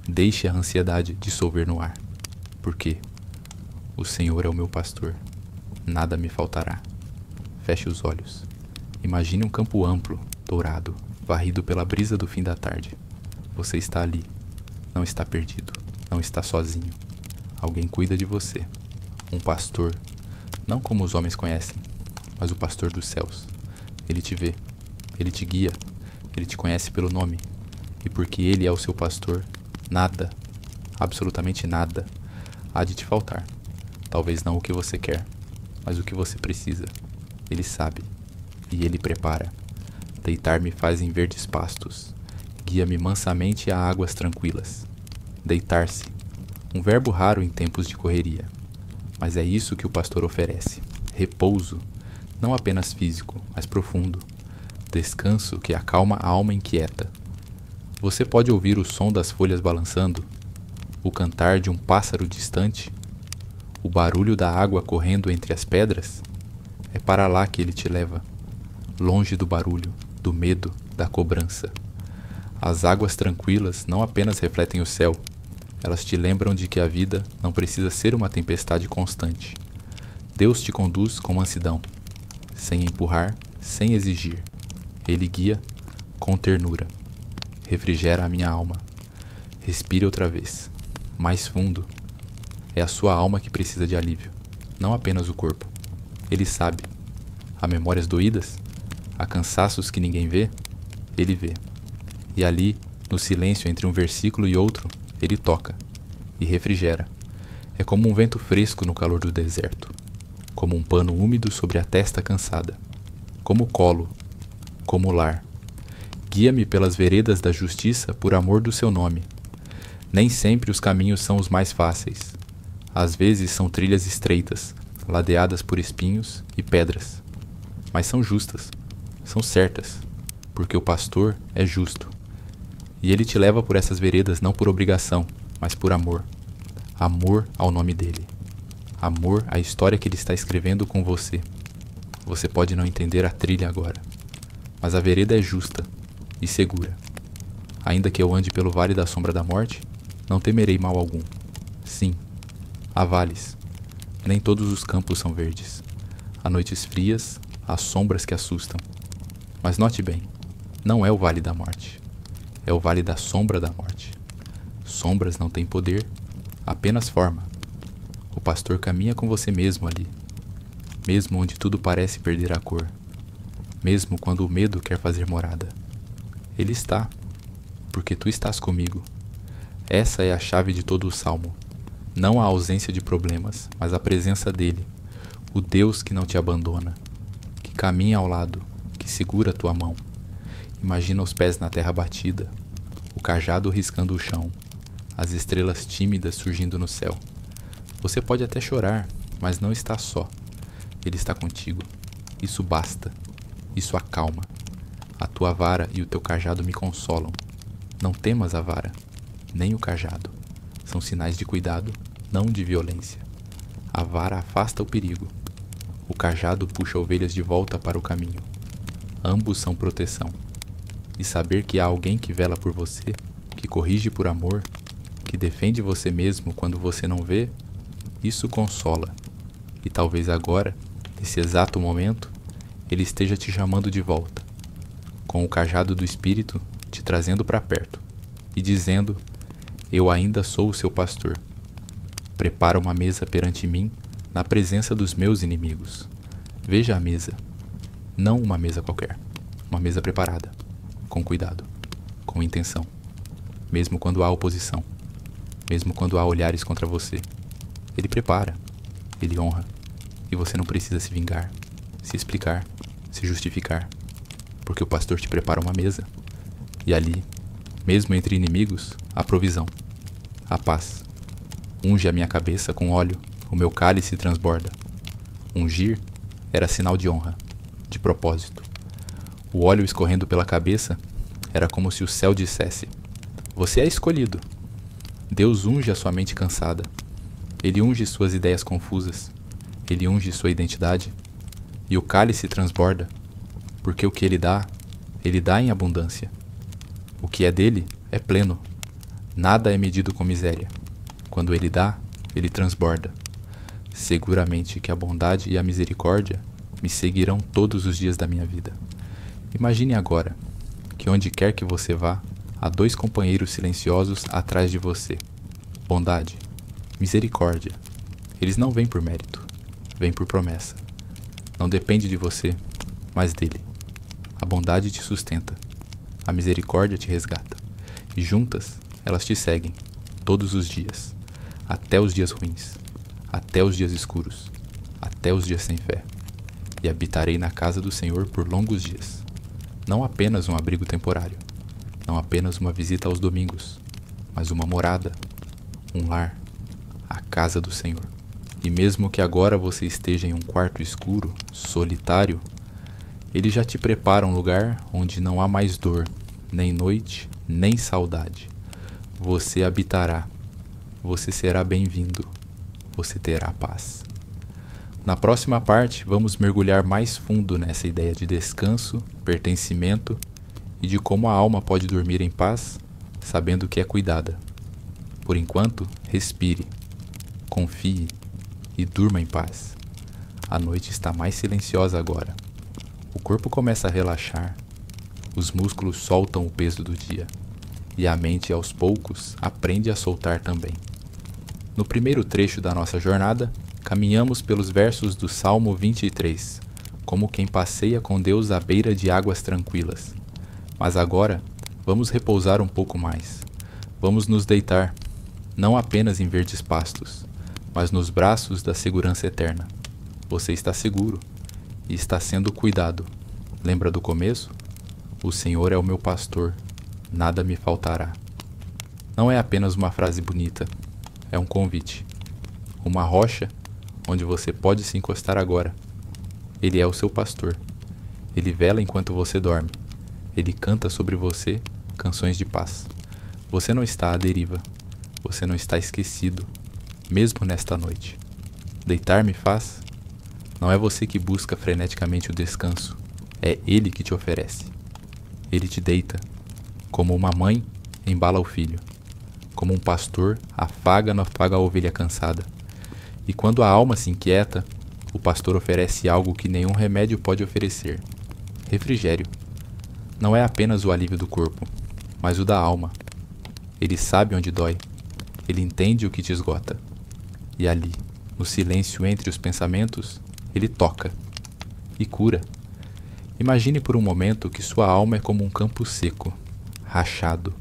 Deixe a ansiedade dissolver no ar. Porque o Senhor é o meu pastor. Nada me faltará. Feche os olhos. Imagine um campo amplo, dourado, varrido pela brisa do fim da tarde. Você está ali. Não está perdido. Não está sozinho. Alguém cuida de você. Um pastor, não como os homens conhecem, mas o pastor dos céus. Ele te vê, ele te guia, ele te conhece pelo nome. E porque ele é o seu pastor, nada, absolutamente nada, há de te faltar. Talvez não o que você quer, mas o que você precisa. Ele sabe, e ele prepara. Deitar-me faz em verdes pastos. Guia-me mansamente a águas tranquilas. Deitar-se, um verbo raro em tempos de correria. Mas é isso que o pastor oferece. Repouso, não apenas físico, mas profundo. Descanso que acalma a alma inquieta. Você pode ouvir o som das folhas balançando, o cantar de um pássaro distante, o barulho da água correndo entre as pedras. É para lá que ele te leva, longe do barulho, do medo, da cobrança. As águas tranquilas não apenas refletem o céu, elas te lembram de que a vida não precisa ser uma tempestade constante. Deus te conduz com mansidão, sem empurrar, sem exigir. Ele guia com ternura. Refrigera a minha alma. Respire outra vez, mais fundo. É a sua alma que precisa de alívio, não apenas o corpo. Ele sabe. Há memórias doídas? Há cansaços que ninguém vê? Ele vê. E ali, no silêncio entre um versículo e outro, ele toca e refrigera. É como um vento fresco no calor do deserto, como um pano úmido sobre a testa cansada, como colo, como lar. Guia-me pelas veredas da justiça por amor do seu nome. Nem sempre os caminhos são os mais fáceis. Às vezes são trilhas estreitas, ladeadas por espinhos e pedras. Mas são justas, são certas, porque o pastor é justo. E Ele te leva por essas veredas não por obrigação, mas por amor. Amor ao nome dele. Amor à história que Ele está escrevendo com você. Você pode não entender a trilha agora, mas a vereda é justa e segura. Ainda que eu ande pelo vale da sombra da morte, não temerei mal algum. Sim, há vales. Nem todos os campos são verdes. Há noites frias, há sombras que assustam. Mas note bem, não é o vale da morte. É o vale da sombra da morte. Sombras não têm poder, apenas forma. O pastor caminha com você mesmo ali. Mesmo onde tudo parece perder a cor. Mesmo quando o medo quer fazer morada. Ele está, porque tu estás comigo. Essa é a chave de todo o salmo. Não a ausência de problemas, mas a presença dele. O Deus que não te abandona, que caminha ao lado, que segura a tua mão. Imagina os pés na terra batida, o cajado riscando o chão, as estrelas tímidas surgindo no céu. Você pode até chorar, mas não está só. Ele está contigo. Isso basta. Isso acalma. A tua vara e o teu cajado me consolam. Não temas a vara, nem o cajado. São sinais de cuidado, não de violência. A vara afasta o perigo. O cajado puxa ovelhas de volta para o caminho. Ambos são proteção. E saber que há alguém que vela por você, que corrige por amor, que defende você mesmo quando você não vê, isso consola. E talvez agora, nesse exato momento, ele esteja te chamando de volta, com o cajado do Espírito te trazendo para perto e dizendo: eu ainda sou o seu pastor. Prepara uma mesa perante mim na presença dos meus inimigos. Veja a mesa, não uma mesa qualquer, uma mesa preparada, com cuidado, com intenção, mesmo quando há oposição, mesmo quando há olhares contra você. Ele prepara, ele honra, e você não precisa se vingar, se explicar, se justificar, porque o pastor te prepara uma mesa, e ali, mesmo entre inimigos, há provisão, há paz. Unge a minha cabeça com óleo, o meu cálice transborda. Ungir era sinal de honra, de propósito. O óleo escorrendo pela cabeça era como se o céu dissesse: você é escolhido. Deus unge a sua mente cansada. Ele unge suas ideias confusas. Ele unge sua identidade. E o cálice transborda, porque o que ele dá em abundância. O que é dele é pleno. Nada é medido com miséria. Quando ele dá, ele transborda. Seguramente que a bondade e a misericórdia me seguirão todos os dias da minha vida. Imagine agora que onde quer que você vá, há 2 companheiros silenciosos atrás de você. Bondade, misericórdia. Eles não vêm por mérito, vêm por promessa. Não depende de você, mas dele. A bondade te sustenta, a misericórdia te resgata. E juntas, elas te seguem, todos os dias. Até os dias ruins, até os dias escuros, até os dias sem fé. E habitarei na casa do Senhor por longos dias. Não apenas um abrigo temporário, não apenas uma visita aos domingos, mas uma morada, um lar, a casa do Senhor. E mesmo que agora você esteja em um quarto escuro, solitário, Ele já te prepara um lugar onde não há mais dor, nem noite, nem saudade. Você habitará. Você será bem-vindo, você terá paz. Na próxima parte, vamos mergulhar mais fundo nessa ideia de descanso, pertencimento e de como a alma pode dormir em paz, sabendo que é cuidada. Por enquanto, respire, confie e durma em paz. A noite está mais silenciosa agora. O corpo começa a relaxar, os músculos soltam o peso do dia e a mente, aos poucos, aprende a soltar também. No primeiro trecho da nossa jornada, caminhamos pelos versos do Salmo 23, como quem passeia com Deus à beira de águas tranquilas. Mas agora, vamos repousar um pouco mais. Vamos nos deitar, não apenas em verdes pastos, mas nos braços da segurança eterna. Você está seguro e está sendo cuidado. Lembra do começo? O Senhor é o meu pastor, nada me faltará. Não é apenas uma frase bonita, é um convite. Uma rocha onde você pode se encostar agora. Ele é o seu pastor. Ele vela enquanto você dorme. Ele canta sobre você Canções de paz. Você não está à deriva. Você não está esquecido, mesmo nesta noite. Deitar-me faz? Não é você que busca freneticamente o descanso. É Ele que te oferece. Ele te deita, como uma mãe embala o filho, como um pastor afaga a ovelha cansada. E quando a alma se inquieta, o pastor oferece algo que nenhum remédio pode oferecer: refrigério. Não é apenas o alívio do corpo, mas o da alma. Ele sabe onde dói. Ele entende o que te esgota. E ali, no silêncio entre os pensamentos, ele toca e cura. Imagine por um momento que sua alma é como um campo seco, rachado,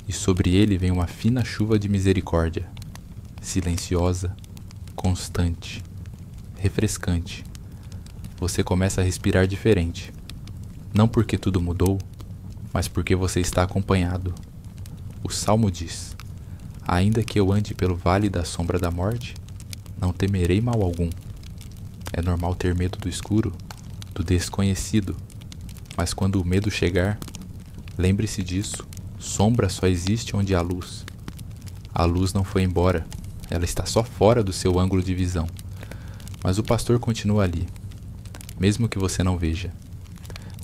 e sobre ele vem uma fina chuva de misericórdia, silenciosa, constante, refrescante. Você começa a respirar diferente, não porque tudo mudou, mas porque você está acompanhado. O Salmo diz: ainda que eu ande pelo vale da sombra da morte, não temerei mal algum. É normal ter medo do escuro, do desconhecido, mas quando o medo chegar, lembre-se disso: sombra só existe onde há luz. A luz não foi embora, ela está só fora do seu ângulo de visão. Mas o pastor continua ali, mesmo que você não veja,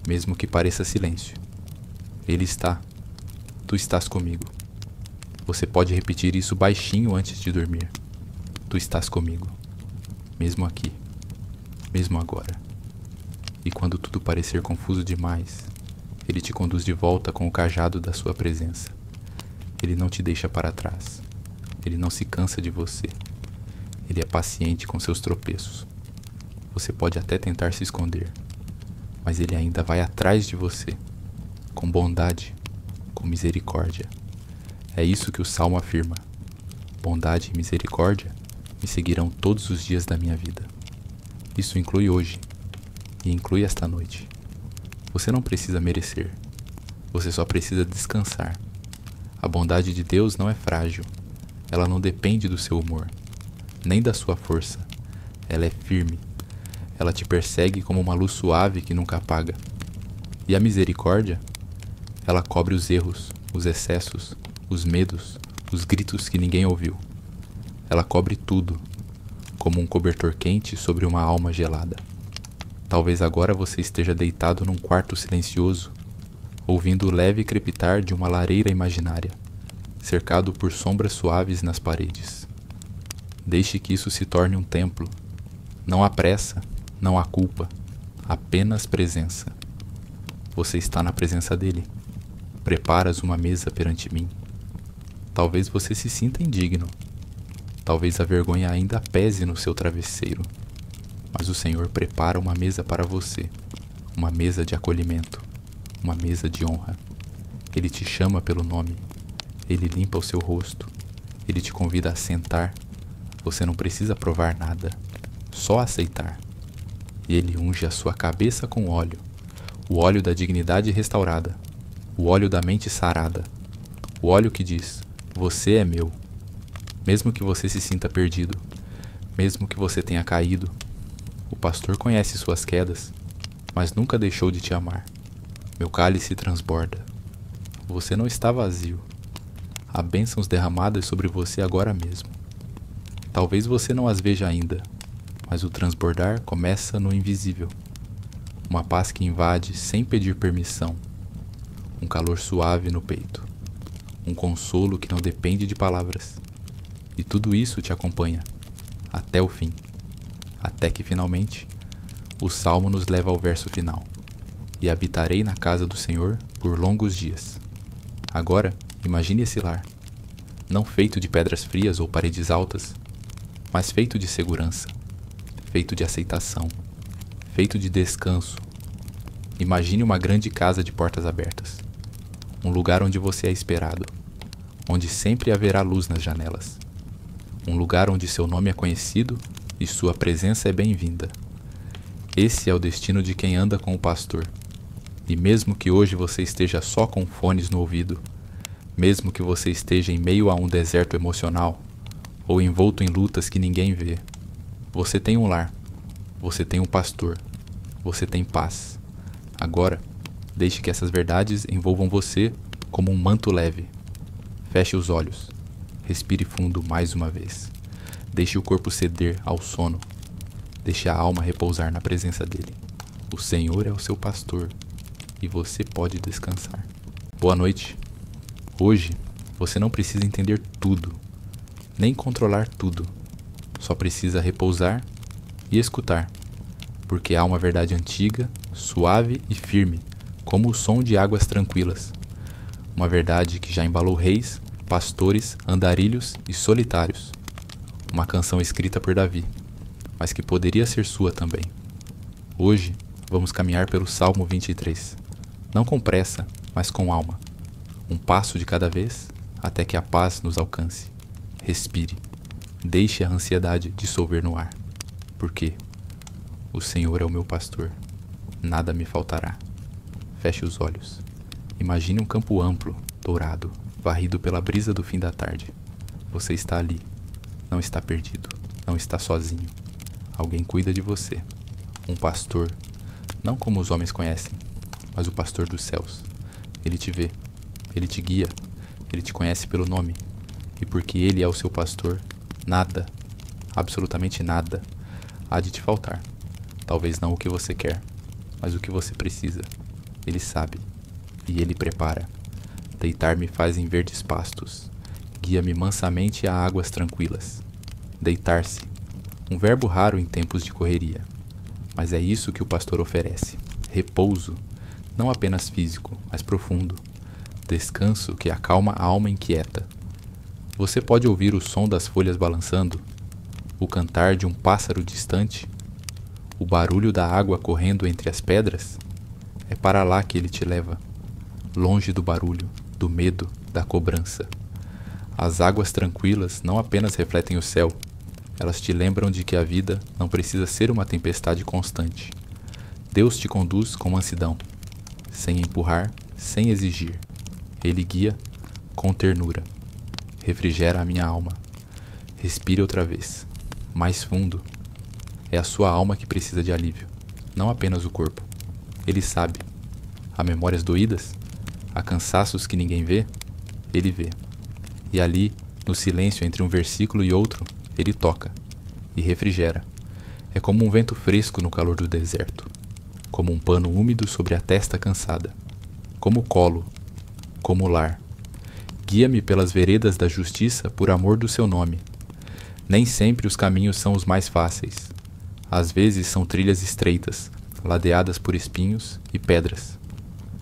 mesmo que pareça silêncio. Ele está. Tu estás comigo. Você pode repetir isso baixinho antes de dormir. Tu estás comigo, mesmo aqui, mesmo agora. E quando tudo parecer confuso demais, Ele te conduz de volta com o cajado da sua presença. Ele não te deixa para trás. Ele não se cansa de você. Ele é paciente com seus tropeços. Você pode até tentar se esconder, mas Ele ainda vai atrás de você, com bondade, com misericórdia. É isso que o Salmo afirma: bondade e misericórdia me seguirão todos os dias da minha vida. Isso inclui hoje, e inclui esta noite. Você não precisa merecer. Você só precisa descansar. A bondade de Deus não é frágil. Ela não depende do seu humor, nem da sua força. Ela é firme. Ela te persegue como uma luz suave que nunca apaga. E a misericórdia? Ela cobre os erros, os excessos, os medos, os gritos que ninguém ouviu. Ela cobre tudo, como um cobertor quente sobre uma alma gelada. Talvez agora você esteja deitado num quarto silencioso, ouvindo o leve crepitar de uma lareira imaginária, cercado por sombras suaves nas paredes. Deixe que isso se torne um templo. Não há pressa, não há culpa, apenas presença. Você está na presença dele. Preparas uma mesa perante mim. Talvez você se sinta indigno. Talvez a vergonha ainda pese no seu travesseiro. Mas o Senhor prepara uma mesa para você, uma mesa de acolhimento, uma mesa de honra. Ele te chama pelo nome, Ele limpa o seu rosto, Ele te convida a sentar. Você não precisa provar nada, só aceitar. E Ele unge a sua cabeça com óleo, o óleo da dignidade restaurada, o óleo da mente sarada, o óleo que diz: você é meu. Mesmo que você se sinta perdido, mesmo que você tenha caído, o pastor conhece suas quedas, mas nunca deixou de te amar. Meu cálice transborda. Você não está vazio. Há bênçãos derramadas sobre você agora mesmo. Talvez você não as veja ainda, mas o transbordar começa no invisível. Uma paz que invade sem pedir permissão. Um calor suave no peito. Um consolo que não depende de palavras. E tudo isso te acompanha, até o fim. Até que finalmente, o Salmo nos leva ao verso final: e habitarei na casa do Senhor por longos dias. Agora, imagine esse lar, não feito de pedras frias ou paredes altas, mas feito de segurança, feito de aceitação, feito de descanso. Imagine uma grande casa de portas abertas, um lugar onde você é esperado, onde sempre haverá luz nas janelas, um lugar onde seu nome é conhecido e sua presença é bem-vinda. Esse é o destino de quem anda com o pastor. E mesmo que hoje você esteja só com fones no ouvido, mesmo que você esteja em meio a um deserto emocional, ou envolto em lutas que ninguém vê, você tem um lar, você tem um pastor, você tem paz. Agora, deixe que essas verdades envolvam você como um manto leve. Feche os olhos. Respire fundo mais uma vez. Deixe o corpo ceder ao sono. Deixe a alma repousar na presença dele. O Senhor é o seu pastor e você pode descansar. Boa noite. Hoje, você não precisa entender tudo, nem controlar tudo. Só precisa repousar e escutar, porque há uma verdade antiga, suave e firme, como o som de águas tranquilas. Uma verdade que já embalou reis, pastores, andarilhos e solitários. Uma canção escrita por Davi, mas que poderia ser sua também. Hoje, vamos caminhar pelo Salmo 23. Não com pressa, mas com alma. Um passo de cada vez, até que a paz nos alcance. Respire. Deixe a ansiedade dissolver no ar. Porque o Senhor é o meu pastor. Nada me faltará. Feche os olhos. Imagine um campo amplo, dourado, varrido pela brisa do fim da tarde. Você está ali. Não está perdido. Não está sozinho. Alguém cuida de você. Um pastor. Não como os homens conhecem, mas o pastor dos céus. Ele te vê. Ele te guia. Ele te conhece pelo nome. E porque ele é o seu pastor, nada, absolutamente nada, há de te faltar. Talvez não o que você quer, mas o que você precisa. Ele sabe. E ele prepara. Deitar-me faz em verdes pastos. Guia-me mansamente a águas tranquilas. Deitar-se. Um verbo raro em tempos de correria. Mas é isso que o pastor oferece. Repouso. Não apenas físico, mas profundo. Descanso que acalma a alma inquieta. Você pode ouvir o som das folhas balançando, o cantar de um pássaro distante, o barulho da água correndo entre as pedras. É para lá que ele te leva, longe do barulho, do medo, da cobrança. As águas tranquilas não apenas refletem o céu, elas te lembram de que a vida não precisa ser uma tempestade constante. Deus te conduz com mansidão, sem empurrar, sem exigir. Ele guia com ternura. Refrigera a minha alma. Respire outra vez, mais fundo. É a sua alma que precisa de alívio, não apenas o corpo. Ele sabe. Há memórias doídas? Há cansaços que ninguém vê? Ele vê. E ali, no silêncio entre um versículo e outro, ele toca e refrigera. É como um vento fresco no calor do deserto, como um pano úmido sobre a testa cansada, como colo, como lar. Guia-me pelas veredas da justiça por amor do seu nome. Nem sempre os caminhos são os mais fáceis. Às vezes são trilhas estreitas, ladeadas por espinhos e pedras.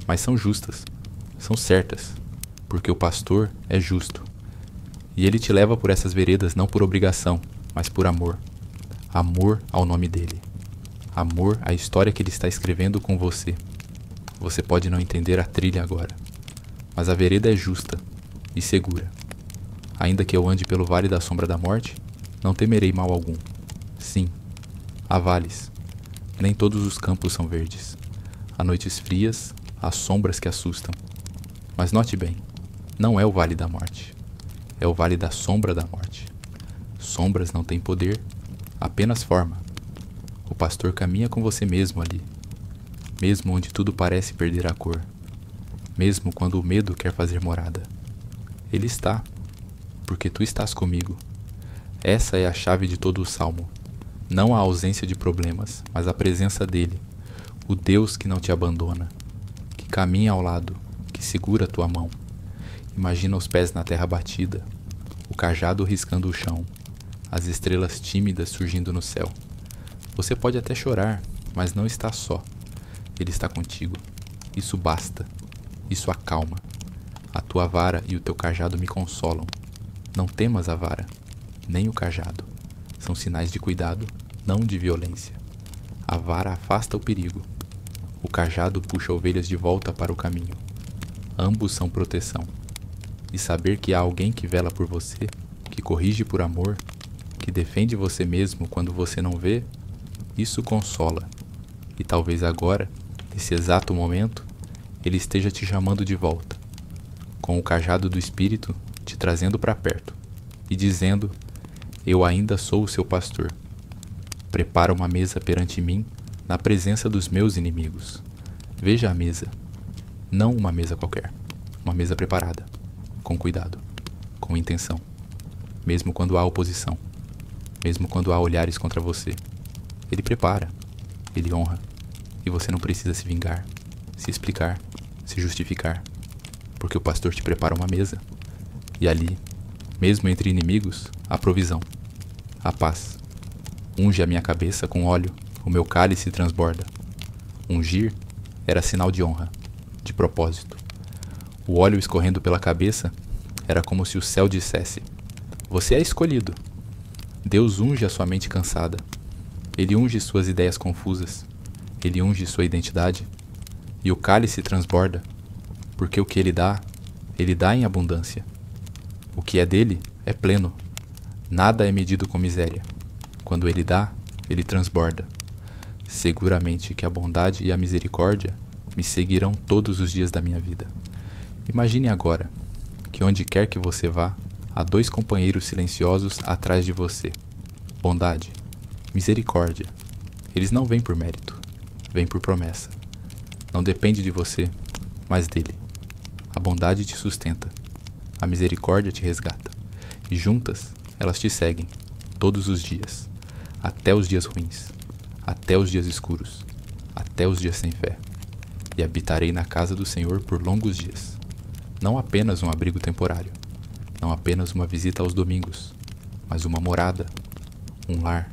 Mas são justas, são certas, porque o pastor é justo. E ele te leva por essas veredas não por obrigação, mas por amor. Amor ao nome dele. Amor à história que ele está escrevendo com você. Você pode não entender a trilha agora, mas a vereda é justa e segura. Ainda que eu ande pelo vale da sombra da morte, não temerei mal algum. Sim, há vales. Nem todos os campos são verdes. Há noites frias, há sombras que assustam. Mas note bem, não é o vale da morte. É o vale da sombra da morte. Sombras não têm poder, apenas forma. O pastor caminha com você mesmo ali, mesmo onde tudo parece perder a cor, mesmo quando o medo quer fazer morada. Ele está, porque tu estás comigo. Essa é a chave de todo o salmo. Não a ausência de problemas, mas a presença dele, o Deus que não te abandona, que caminha ao lado, que segura a tua mão. Imagina os pés na terra batida, o cajado riscando o chão, as estrelas tímidas surgindo no céu. Você pode até chorar, mas não está só. Ele está contigo. Isso basta. Isso acalma. A tua vara e o teu cajado me consolam. Não temas a vara, nem o cajado. São sinais de cuidado, não de violência. A vara afasta o perigo. O cajado puxa ovelhas de volta para o caminho. Ambos são proteção. E saber que há alguém que vela por você, que corrige por amor, que defende você mesmo quando você não vê, isso consola. E talvez agora, nesse exato momento, ele esteja te chamando de volta, com o cajado do Espírito te trazendo para perto e dizendo: eu ainda sou o seu pastor. Prepara uma mesa perante mim na presença dos meus inimigos. Veja a mesa, não uma mesa qualquer. uma mesa preparada, com cuidado, com intenção, mesmo quando há oposição, mesmo quando há olhares contra você. Ele prepara, ele honra, e você não precisa se vingar, se explicar, se justificar, porque o pastor te prepara uma mesa, e ali, mesmo entre inimigos, há provisão, há paz. Unge a minha cabeça com óleo, o meu cálice transborda. Ungir era sinal de honra, de propósito. O óleo escorrendo pela cabeça era como se o céu dissesse: você é escolhido. Deus unge a sua mente cansada. Ele unge suas ideias confusas. Ele unge sua identidade. E o cálice transborda, porque o que ele dá em abundância. O que é dele é pleno. Nada é medido com miséria. Quando ele dá, ele transborda. Seguramente que a bondade e a misericórdia me seguirão todos os dias da minha vida. Imagine agora que onde quer que você vá, há 2 companheiros silenciosos atrás de você. Bondade, misericórdia. Eles não vêm por mérito, vêm por promessa. Não depende de você, mas dele. A bondade te sustenta, a misericórdia te resgata. E juntas, elas te seguem, todos os dias, até os dias ruins, até os dias escuros, até os dias sem fé. E habitarei na casa do Senhor por longos dias. Não apenas um abrigo temporário, não apenas uma visita aos domingos, mas uma morada, um lar,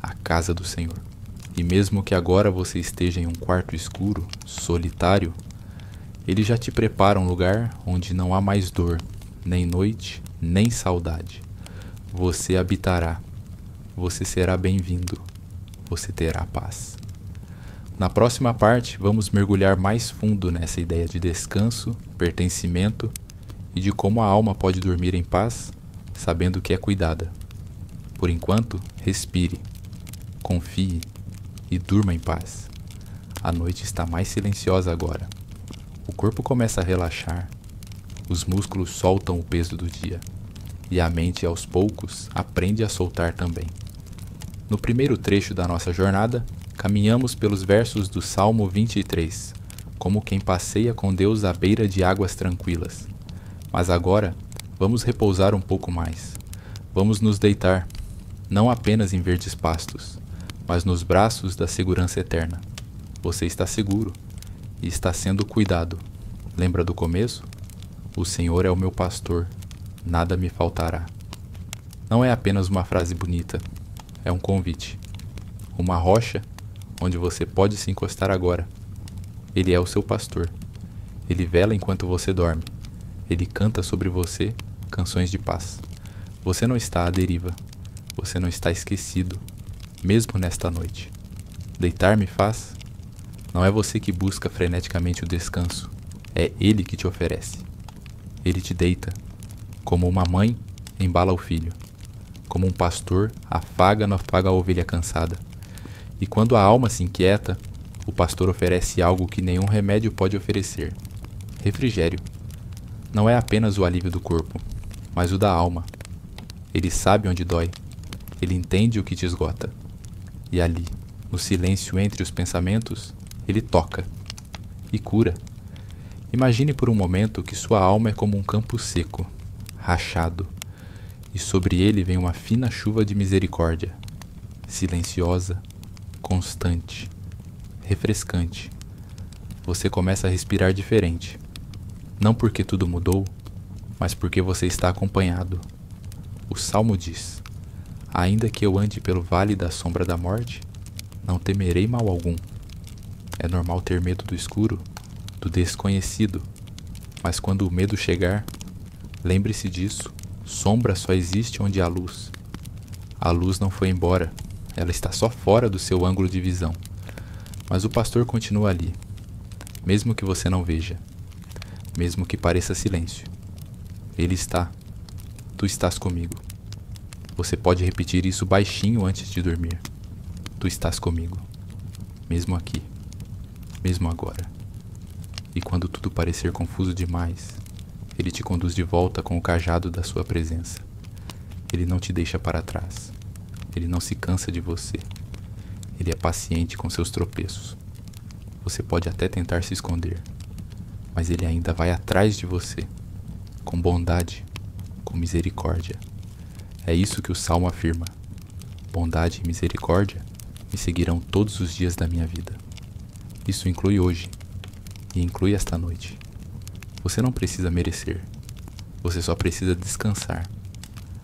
a casa do Senhor. E mesmo que agora você esteja em um quarto escuro, solitário, Ele já te prepara um lugar onde não há mais dor, nem noite, nem saudade. Você habitará, você será bem-vindo, você terá paz. Na próxima parte, vamos mergulhar mais fundo nessa ideia de descanso, pertencimento e de como a alma pode dormir em paz, sabendo que é cuidada. Por enquanto, respire, confie e durma em paz. A noite está mais silenciosa agora. O corpo começa a relaxar, os músculos soltam o peso do dia e a mente, aos poucos, aprende a soltar também. No primeiro trecho da nossa jornada, caminhamos pelos versos do Salmo 23, como quem passeia com Deus à beira de águas tranquilas. Mas agora, vamos repousar um pouco mais. Vamos nos deitar, não apenas em verdes pastos, mas nos braços da segurança eterna. Você está seguro e está sendo cuidado. Lembra do começo? O Senhor é o meu pastor, nada me faltará. Não é apenas uma frase bonita, é um convite. Uma rocha onde você pode se encostar agora. Ele é o seu pastor. Ele vela enquanto você dorme. Ele canta sobre você canções de paz. Você não está à deriva. Você não está esquecido, mesmo nesta noite. Deitar-me faz? Não é você que busca freneticamente o descanso. É Ele que te oferece. Ele te deita, como uma mãe embala o filho, como um pastor afaga a ovelha cansada. E quando a alma se inquieta, o pastor oferece algo que nenhum remédio pode oferecer: refrigério. Não é apenas o alívio do corpo, mas o da alma. Ele sabe onde dói, ele entende o que te esgota. E ali, no silêncio entre os pensamentos, ele toca e cura. Imagine por um momento que sua alma é como um campo seco, rachado, e sobre ele vem uma fina chuva de misericórdia, silenciosa, constante, refrescante. Você começa a respirar diferente, não porque tudo mudou, mas porque você está acompanhado. O Salmo diz: ainda que eu ande pelo vale da sombra da morte, não temerei mal algum. É normal ter medo do escuro, do desconhecido, mas quando o medo chegar, lembre-se disso: sombra só existe onde há luz. A luz não foi embora, ela está só fora do seu ângulo de visão. Mas o pastor continua ali, mesmo que você não veja, mesmo que pareça silêncio. Ele está. Tu estás comigo. Você pode repetir isso baixinho antes de dormir. Tu estás comigo, mesmo aqui, mesmo agora. E quando tudo parecer confuso demais, Ele te conduz de volta com o cajado da sua presença. Ele não te deixa para trás. Ele não se cansa de você. Ele é paciente com seus tropeços. Você pode até tentar se esconder, mas Ele ainda vai atrás de você, com bondade, com misericórdia. É isso que o Salmo afirma. Bondade e misericórdia me seguirão todos os dias da minha vida. Isso inclui hoje e inclui esta noite. Você não precisa merecer. Você só precisa descansar.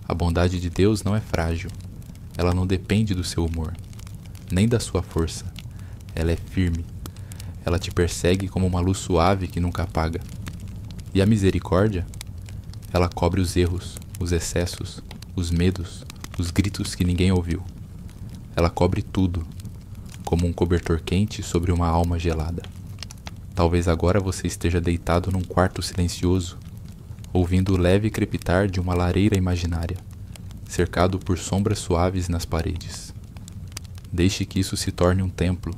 A bondade de Deus não é frágil. Ela não depende do seu humor, nem da sua força. Ela é firme. Ela te persegue como uma luz suave que nunca apaga. E a misericórdia? Ela cobre os erros, os excessos, os medos, os gritos que ninguém ouviu. Ela cobre tudo, como um cobertor quente sobre uma alma gelada. Talvez agora você esteja deitado num quarto silencioso, ouvindo o leve crepitar de uma lareira imaginária, cercado por sombras suaves nas paredes. Deixe que isso se torne um templo.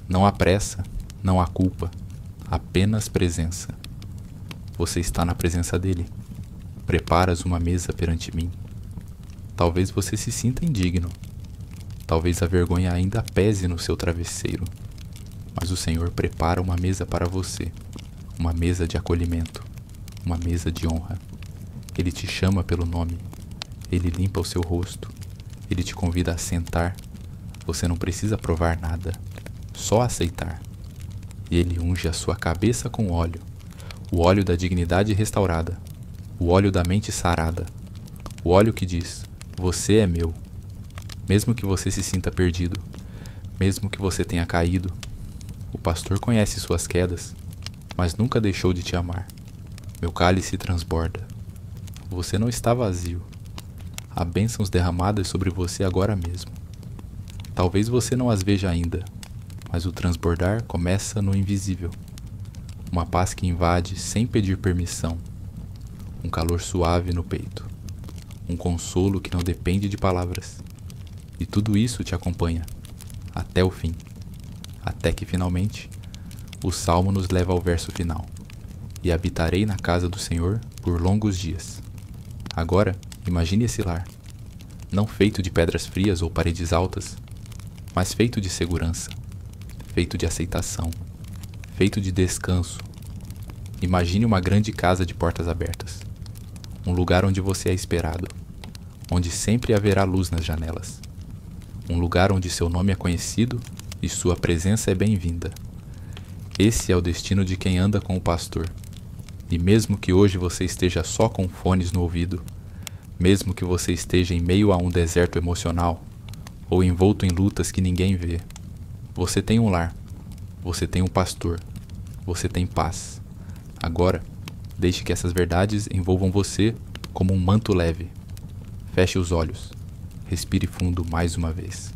Não há pressa, não há culpa, apenas presença. Você está na presença dele. Preparas uma mesa perante mim. Talvez você se sinta indigno. Talvez a vergonha ainda pese no seu travesseiro. Mas o Senhor prepara uma mesa para você, uma mesa de acolhimento, uma mesa de honra. Ele te chama pelo nome. Ele limpa o seu rosto. Ele te convida a sentar. Você não precisa provar nada, só aceitar. E ele unge a sua cabeça com óleo, o óleo da dignidade restaurada, o óleo da mente sarada, o óleo que diz: você é meu. Mesmo que você se sinta perdido, mesmo que você tenha caído, o pastor conhece suas quedas, mas nunca deixou de te amar. Meu cálice transborda. Você não está vazio. Há bênçãos derramadas sobre você agora mesmo. Talvez você não as veja ainda, mas o transbordar começa no invisível. Uma paz que invade sem pedir permissão. Um calor suave no peito. Um consolo que não depende de palavras. E tudo isso te acompanha, até o fim. Até que finalmente, o Salmo nos leva ao verso final. E habitarei na casa do Senhor por longos dias. Agora, imagine esse lar. Não feito de pedras frias ou paredes altas, mas feito de segurança, feito de aceitação, feito de descanso. Imagine uma grande casa de portas abertas. Um lugar onde você é esperado, onde sempre haverá luz nas janelas. Um lugar onde seu nome é conhecido e sua presença é bem-vinda. Esse é o destino de quem anda com o pastor. E mesmo que hoje você esteja só com fones no ouvido, mesmo que você esteja em meio a um deserto emocional, ou envolto em lutas que ninguém vê, você tem um lar, você tem um pastor, você tem paz. Agora, deixe que essas verdades envolvam você como um manto leve. Feche os olhos, respire fundo mais uma vez.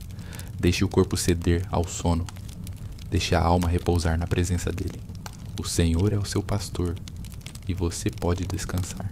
Deixe o corpo ceder ao sono. Deixe a alma repousar na presença dele. O Senhor é o seu pastor e você pode descansar.